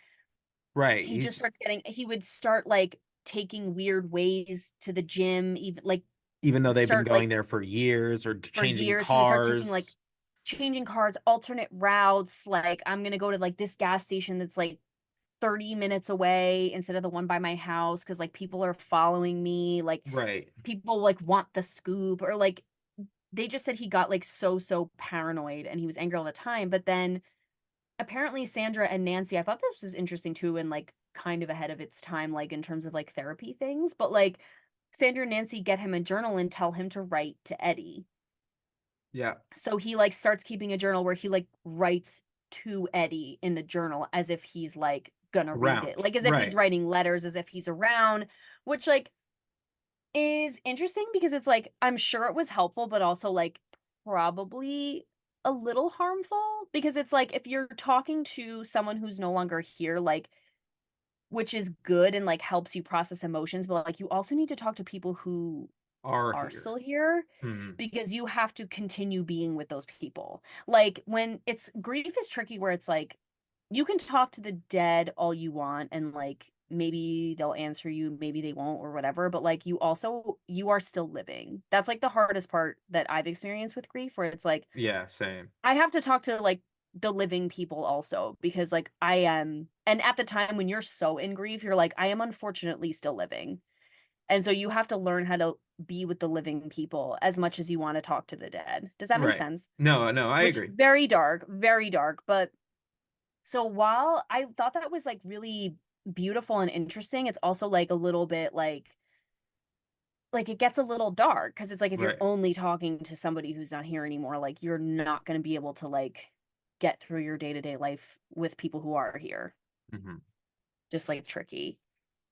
[SPEAKER 3] Right.
[SPEAKER 2] he just he would start like taking weird ways to the gym, even like
[SPEAKER 3] Even though they've been
[SPEAKER 2] start like
[SPEAKER 3] going there for years or
[SPEAKER 2] for
[SPEAKER 3] changing
[SPEAKER 2] years he would start taking like
[SPEAKER 3] cars.
[SPEAKER 2] changing cars, alternate routes. Like, I'm gonna go to like this gas station that's like 30 minutes away instead of the one by my house because like people are following me. Like
[SPEAKER 3] Right.
[SPEAKER 2] people like want the scoop, or like they just said he got like so paranoid and he was angry all the time. But then apparently Sandra and Nancy, I thought this was interesting too, and like kind of ahead of its time, like in terms of like therapy things, but like Sandra and Nancy get him a journal and tell him to write to Eddie.
[SPEAKER 3] Yeah.
[SPEAKER 2] So he like starts keeping a journal where he like writes to Eddie in the journal as if he's like gonna read it.
[SPEAKER 3] Around.
[SPEAKER 2] Like as if he's
[SPEAKER 3] Right.
[SPEAKER 2] writing letters, as if he's around, which like is interesting because it's like, I'm sure it was helpful, but also like probably a little harmful, because it's like if you're talking to someone who's no longer here, like, which is good and like helps you process emotions, but like you also need to talk to people who are
[SPEAKER 3] Here.
[SPEAKER 2] still here, because you have to continue being with those people. Like when it's grief is tricky, where it's like you can talk to the dead all you want and like maybe they'll answer you, maybe they won't or whatever, but like you are still living. That's like the hardest part that I've experienced with grief, where it's like,
[SPEAKER 3] yeah, same.
[SPEAKER 2] I have to talk to like the living people also, because like I am, and at the time when you're so in grief, you're like, I am unfortunately still living. And so you have to learn how to be with the living people as much as you want to talk to the dead. Does that make
[SPEAKER 3] Right.
[SPEAKER 2] sense?
[SPEAKER 3] No, I
[SPEAKER 2] Which
[SPEAKER 3] agree.
[SPEAKER 2] very dark, very dark. But so while I thought that was like really beautiful and interesting, it's also like a little bit like it gets a little dark, because it's like if you're
[SPEAKER 3] Right.
[SPEAKER 2] only talking to somebody who's not here anymore, like you're not going to be able to like get through your day-to-day life with people who are here. Just like tricky.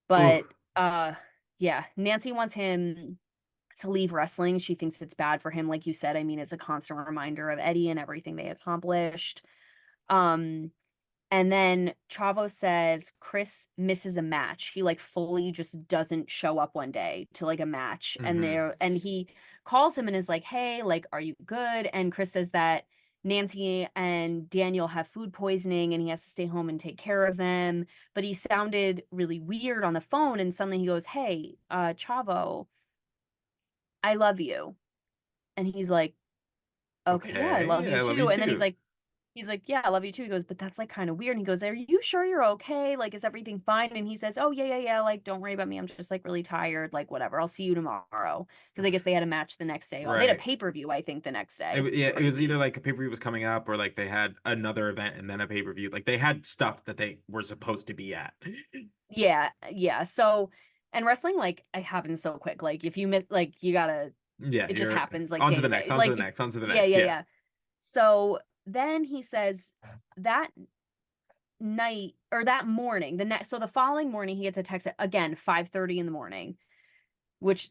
[SPEAKER 2] But yeah, Nancy wants him to leave wrestling. She thinks it's bad for him, like you said. I mean, it's a constant reminder of Eddie and everything they accomplished. Um, and then Chavo says Chris misses a match. He like fully just doesn't show up one day to like a match. And he calls him and is like, "Hey, like, are you good?" And Chris says that Nancy and Daniel have food poisoning and he has to stay home and take care of them. But he sounded really weird on the phone, and suddenly he goes, "Hey, Chavo, I love you." And he's like, "Okay, yeah, I love
[SPEAKER 3] Okay,
[SPEAKER 2] you
[SPEAKER 3] I love you
[SPEAKER 2] too." And then
[SPEAKER 3] too.
[SPEAKER 2] he's like, "Yeah, I love you too." He goes, "But that's like kind of weird." And he goes, "Are you sure you're okay? Like, is everything fine?" And he says, "Oh, yeah, yeah, yeah. Like, don't worry about me. I'm just like really tired. Like, whatever. I'll see you tomorrow." Because I guess they had a match the next day. They had a
[SPEAKER 3] Right.
[SPEAKER 2] pay-per-view, I think, the next day.
[SPEAKER 3] Yeah, it was either
[SPEAKER 2] Crazy.
[SPEAKER 3] like a pay-per-view was coming up, or like they had another event and then a pay-per-view. Like they had stuff that they were supposed to be at.
[SPEAKER 2] Yeah, yeah. So, and wrestling, like, it happens so quick. Like, if you miss, like, you gotta,
[SPEAKER 3] Yeah,
[SPEAKER 2] it just
[SPEAKER 3] you're
[SPEAKER 2] happens like
[SPEAKER 3] on to
[SPEAKER 2] day
[SPEAKER 3] the
[SPEAKER 2] to
[SPEAKER 3] next,
[SPEAKER 2] day.
[SPEAKER 3] on to the
[SPEAKER 2] Like,
[SPEAKER 3] next, on to the
[SPEAKER 2] yeah,
[SPEAKER 3] next.
[SPEAKER 2] yeah,
[SPEAKER 3] Yeah.
[SPEAKER 2] yeah. So then he says that night or that morning, the following morning, he gets a text at, again, 5:30 in the morning, which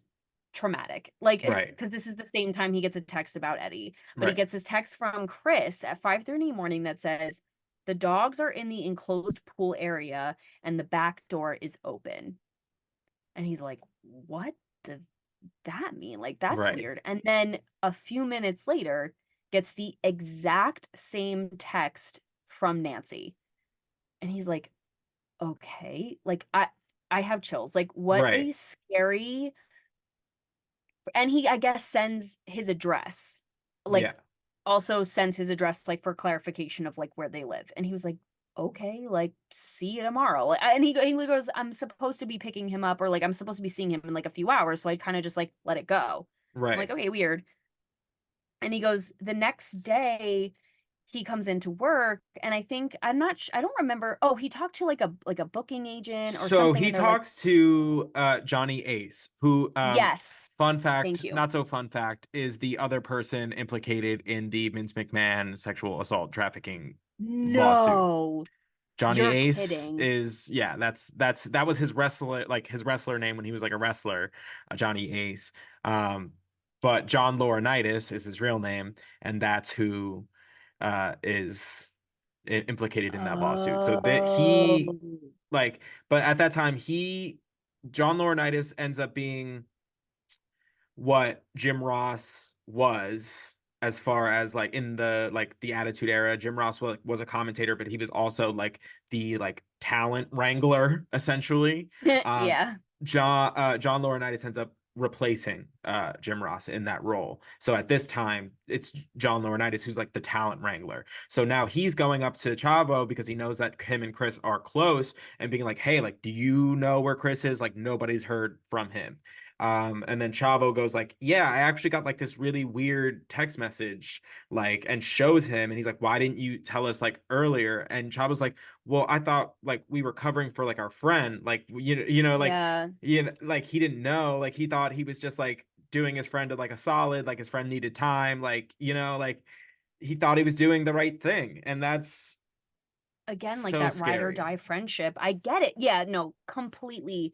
[SPEAKER 2] traumatic. Like,
[SPEAKER 3] Right.
[SPEAKER 2] because this is the same time he gets a text about Eddie, but he
[SPEAKER 3] Right.
[SPEAKER 2] gets this text from Chris at 5:30 in the morning that says, "The dogs are in the enclosed pool area and the back door is open." And he's like, "What does that mean? Like, that's
[SPEAKER 3] Right.
[SPEAKER 2] weird." And then a few minutes later, gets the exact same text from Nancy. And he's like, "Okay." Like, I have chills. Like, what
[SPEAKER 3] Right.
[SPEAKER 2] a scary. And he, I guess, sends his address.
[SPEAKER 3] Yeah.
[SPEAKER 2] Like, also sends his address like for clarification of like where they live. And he was like, "Okay, like, see you tomorrow." Like, and he goes, "I'm supposed to be picking him up, or like I'm supposed to be seeing him in like a few hours, so I kind of just like let it go." I'm like,
[SPEAKER 3] Right.
[SPEAKER 2] "Okay, weird." And he goes, the next day he comes into work, and I think, I don't remember. Oh, he talked to like a booking agent or
[SPEAKER 3] So
[SPEAKER 2] something,
[SPEAKER 3] he
[SPEAKER 2] and they're like,
[SPEAKER 3] talks to Johnny Ace, who
[SPEAKER 2] "Yes,
[SPEAKER 3] fun fact,
[SPEAKER 2] thank you."
[SPEAKER 3] not so fun fact, is the other person implicated in the Vince McMahon sexual assault trafficking lawsuit.
[SPEAKER 2] No,
[SPEAKER 3] Johnny
[SPEAKER 2] you're
[SPEAKER 3] Ace
[SPEAKER 2] kidding.
[SPEAKER 3] is, yeah, that was his wrestler name when he was like a wrestler, Johnny Ace. Um, but John Laurinaitis is his real name, and that's who is implicated in that lawsuit. So that
[SPEAKER 2] Oh,
[SPEAKER 3] he like, but at that time John Laurinaitis ends up being what Jim Ross was, as far as like in the like the Attitude Era. Jim Ross was a commentator, but he was also like the like talent wrangler essentially. Um,
[SPEAKER 2] yeah.
[SPEAKER 3] John Laurinaitis ends up replacing Jim Ross in that role. So at this time, it's John Laurinaitis who's like the talent wrangler. So now he's going up to Chavo because he knows that him and Chris are close, and being like, "Hey, like, do you know where Chris is? Like, nobody's heard from him." And then Chavo goes like, "Yeah, I actually got like this really weird text message, like," and shows him, and he's like, "Why didn't you tell us like earlier?" And Chavo's like, "Well, I thought like we were covering for like our friend, like like
[SPEAKER 2] Yeah.
[SPEAKER 3] like he didn't know, like he thought he was just like doing his friend like a solid, like his friend needed time, like like he thought he was doing the right thing, and that's
[SPEAKER 2] Again, like
[SPEAKER 3] so
[SPEAKER 2] that ride or
[SPEAKER 3] scary."
[SPEAKER 2] die friendship. I get it. Yeah, no, completely,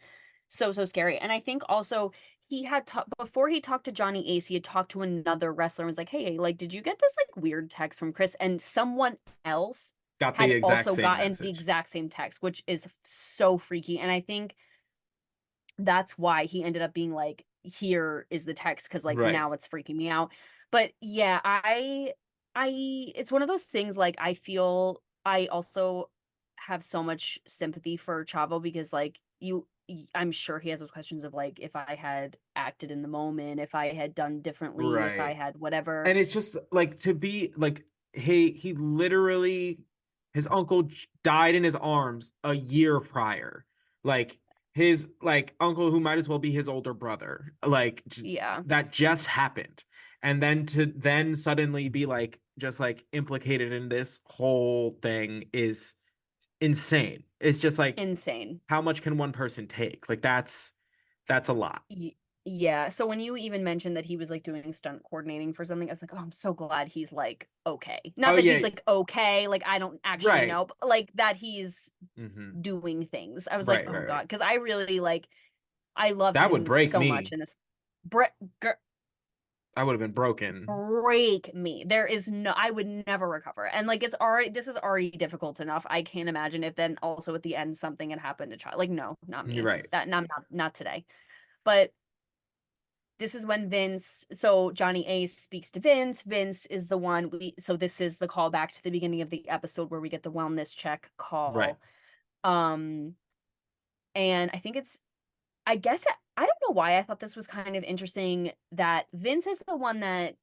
[SPEAKER 2] so scary. And I think also he had before he talked to Johnny Ace, he had talked to another wrestler and was like, "Hey, like, did you get this like weird text from Chris?" And someone else
[SPEAKER 3] got the
[SPEAKER 2] had
[SPEAKER 3] exact
[SPEAKER 2] also
[SPEAKER 3] same
[SPEAKER 2] gotten
[SPEAKER 3] message.
[SPEAKER 2] the exact same text, which is so freaky. And I think that's why he ended up being like, "Here is the text," because like now it's freaking me out. But yeah, it's one of those things. Like, I feel I also have so much sympathy for Chavo because like I'm sure he has those questions of like, if I had acted in the moment, if I had done differently, if I had whatever.
[SPEAKER 3] And it's just like, to be like, he literally, his uncle died in his arms a year prior. Like, his like uncle, who might as well be his older brother, like,
[SPEAKER 2] Yeah,
[SPEAKER 3] that just happened. And then to then suddenly be like, just like implicated in this whole thing is insane. It's just like,
[SPEAKER 2] insane.
[SPEAKER 3] how much can one person take? Like, that's a lot.
[SPEAKER 2] Yeah. So when you even mentioned that he was like doing stunt coordinating for something, I was like, oh, I'm so glad he's like okay. Not that he's like okay, like I don't actually know, but like that he's doing things. I was like, oh God, because I really like I loved
[SPEAKER 3] that would
[SPEAKER 2] him
[SPEAKER 3] break
[SPEAKER 2] so
[SPEAKER 3] me.
[SPEAKER 2] much in this.
[SPEAKER 3] I would have been broken.
[SPEAKER 2] Break me. There is no, I would never recover. And like this is already difficult enough. I can't imagine if then also at the end something had happened to child. Like, no, not me.
[SPEAKER 3] Right.
[SPEAKER 2] That not today. But this is when so Johnny Ace speaks to Vince. Vince is the one so this is the call back to the beginning of the episode where we get the wellness check call.
[SPEAKER 3] Right.
[SPEAKER 2] And I think I guess I don't know why I thought this was kind of interesting that Vince is the one that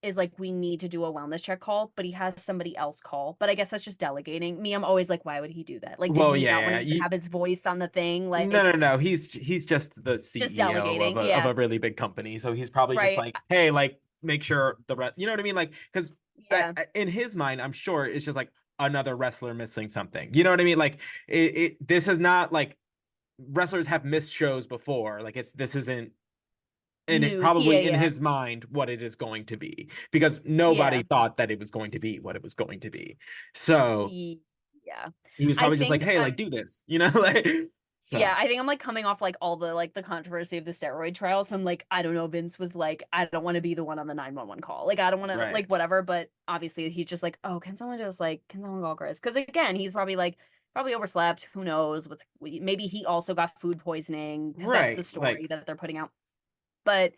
[SPEAKER 2] is like, we need to do a wellness check call, but he has somebody else call. But I guess that's just delegating. Me, I'm always like, why would he do that? Like, did he not want to have his voice on the thing? Like,
[SPEAKER 3] no. He's just the CEO
[SPEAKER 2] just delegating,
[SPEAKER 3] of a really big company. So he's probably just like, hey, like, make sure the rest, you know what I mean? Like, because in his mind, I'm sure it's just like another wrestler missing something. You know what I mean? Like, this is not like, wrestlers have missed shows before. Like, this isn't, and it probably in his mind what it is going to be, because nobody thought that it was going to be what it was going to be. So
[SPEAKER 2] yeah,
[SPEAKER 3] he was probably just like, hey, like, do this, you know, like. So.
[SPEAKER 2] Yeah, I think I'm like coming off like all the like the controversy of the steroid trial. So I'm like, I don't know. Vince was like, I don't want to be the one on the 911 call. Like, I don't want to like whatever. But obviously, he's just like, oh, can someone call Chris? Because again, he's probably overslept. Who knows? Maybe he also got food poisoning, because that's the story that they're putting out. But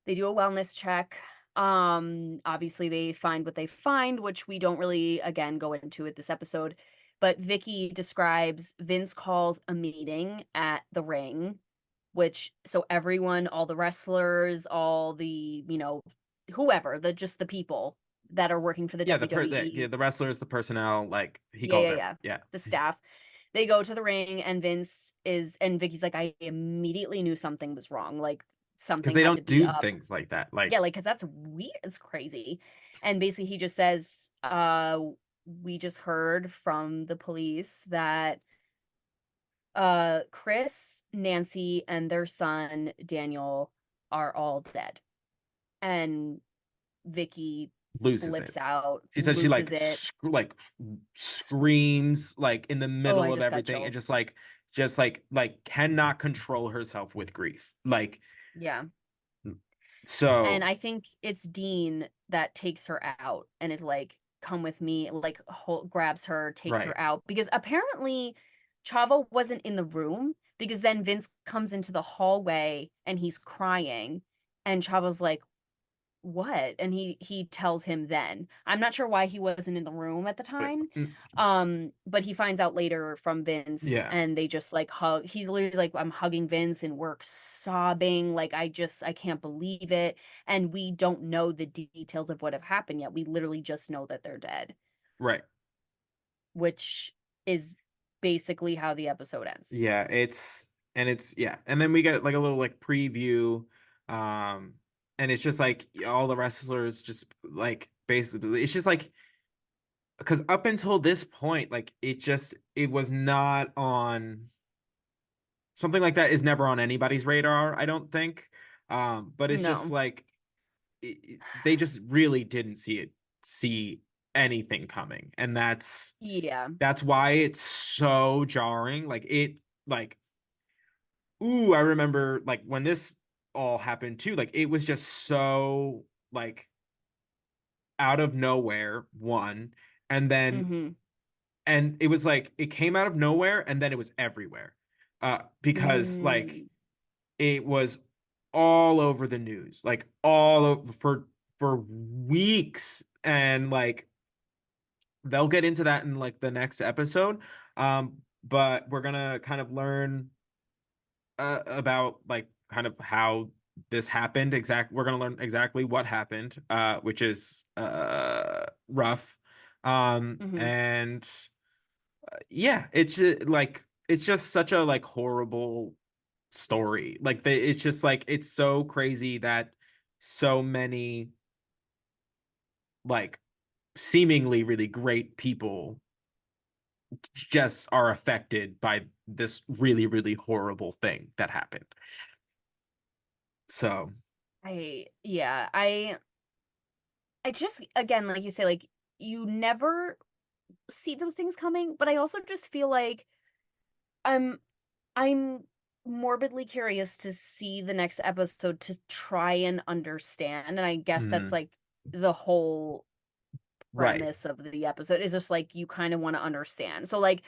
[SPEAKER 2] they do a wellness check. Obviously they find what they find, which we don't really again go into with this episode. But Vicky describes Vince calls a meeting at the ring, which so everyone, all the wrestlers, all the, whoever, just the people that are working for the WWE.
[SPEAKER 3] The wrestlers, the personnel, like he calls it. Yeah.
[SPEAKER 2] The staff. They go to the ring and and Vicky's like, I immediately knew something was wrong. Like, something,
[SPEAKER 3] because they don't do things like that. Like,
[SPEAKER 2] yeah, like, because that's weird. It's crazy. And basically he just says, we just heard from the police that Chris, Nancy, and their son Daniel are all dead. And Vicky flips out.
[SPEAKER 3] She said she like screams like in the middle of everything, and just like cannot control herself with grief. Like,
[SPEAKER 2] yeah.
[SPEAKER 3] So,
[SPEAKER 2] and I think it's Dean that takes her out and is like, come with me, like grabs her, takes her out, because apparently Chavo wasn't in the room, because then Vince comes into the hallway and he's crying and Chavo's like, what? And he tells him then. I'm not sure why he wasn't in the room at the time. But he finds out later from Vince, and they just like hug. He's literally like, I'm hugging Vince and we're sobbing. Like, I can't believe it. And we don't know the details of what have happened yet. We literally just know that they're dead.
[SPEAKER 3] Right.
[SPEAKER 2] Which is basically how the episode ends.
[SPEAKER 3] Yeah, and then we get like a little like preview, and it's just like all the wrestlers just like basically, it's just like, because up until this point, like it was not on, something like that is never on anybody's radar, I don't think. But it's just like they just really didn't see anything coming, and that's why it's so jarring. Like, ooh, I remember like when this all happened too, like it was just so like out of nowhere, one, and then
[SPEAKER 2] Mm-hmm.
[SPEAKER 3] and it was like it came out of nowhere and then it was everywhere. Because like
[SPEAKER 2] Mm.
[SPEAKER 3] it was all over the news, like all over for weeks, and like they'll get into that in like the next episode. But we're gonna kind of learn about like kind of how this happened. We're gonna learn exactly what happened, which is rough.
[SPEAKER 2] Mm-hmm.
[SPEAKER 3] And yeah, it's like it's just such a like horrible story. Like it's just like it's so crazy that so many like seemingly really great people just are affected by this really really horrible thing that happened. So
[SPEAKER 2] Yeah, I just, again, like you say, like you never see those things coming, but I also just feel like I'm I'm morbidly curious to see the next episode to try and understand. And I guess that's
[SPEAKER 3] mm,
[SPEAKER 2] like the whole
[SPEAKER 3] right.
[SPEAKER 2] premise of the episode is just like you kind of want to understand. So like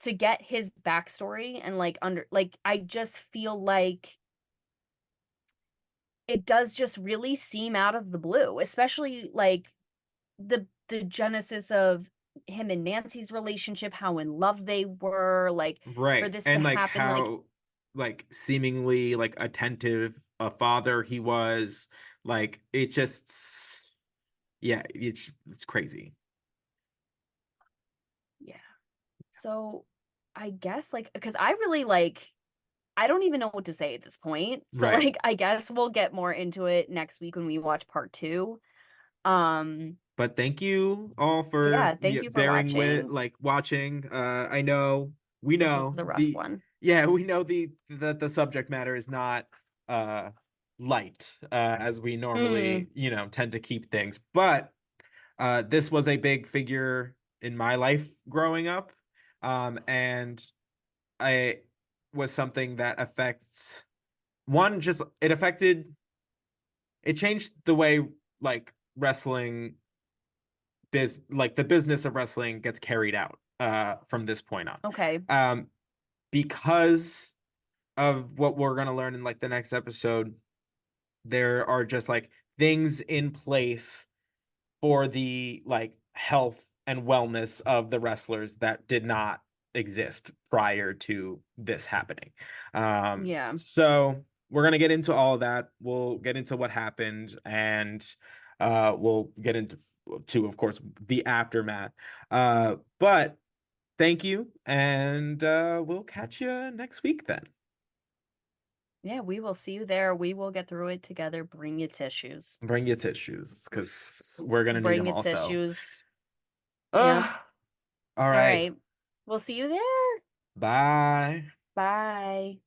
[SPEAKER 2] to get his backstory and like under like I just feel like it does just really seem out of the blue, especially like the genesis of him and Nancy's relationship, how in love they were, like for
[SPEAKER 3] Right.
[SPEAKER 2] this to
[SPEAKER 3] And like
[SPEAKER 2] happen, like
[SPEAKER 3] how like seemingly like attentive a father he was, like it just yeah, it's crazy.
[SPEAKER 2] yeah. So I guess like because I really like I don't even know what to say at this point. So
[SPEAKER 3] Right.
[SPEAKER 2] like I guess we'll get more into it next week when we watch part two. Um
[SPEAKER 3] But thank you all for
[SPEAKER 2] yeah, thank you for
[SPEAKER 3] bearing with
[SPEAKER 2] watching.
[SPEAKER 3] like watching. I know we
[SPEAKER 2] This was
[SPEAKER 3] know
[SPEAKER 2] a rough
[SPEAKER 3] the
[SPEAKER 2] one.
[SPEAKER 3] yeah, we know the that the subject matter is not uh light as we
[SPEAKER 2] Mm,
[SPEAKER 3] normally, tend to keep things. But this was a big figure in my life growing up. And I was something that affects one, just it changed the way like wrestling like the business of wrestling gets carried out from this point on.
[SPEAKER 2] okay.
[SPEAKER 3] Um because of what we're going to learn in like the next episode, there are just like things in place for the like health and wellness of the wrestlers that did not exist prior to this happening.
[SPEAKER 2] Yeah.
[SPEAKER 3] So we're gonna get into all of that. We'll get into what happened, and we'll get into of course, the aftermath. But thank you, and we'll catch you next week then.
[SPEAKER 2] Yeah, we will see you there. We will get through it together. Bring your tissues.
[SPEAKER 3] Bring your tissues because we're gonna need
[SPEAKER 2] Bring
[SPEAKER 3] them
[SPEAKER 2] your
[SPEAKER 3] also.
[SPEAKER 2] tissues. Yeah.
[SPEAKER 3] Uh, all
[SPEAKER 2] All
[SPEAKER 3] right.
[SPEAKER 2] right. We'll see you there.
[SPEAKER 3] Bye.
[SPEAKER 2] Bye.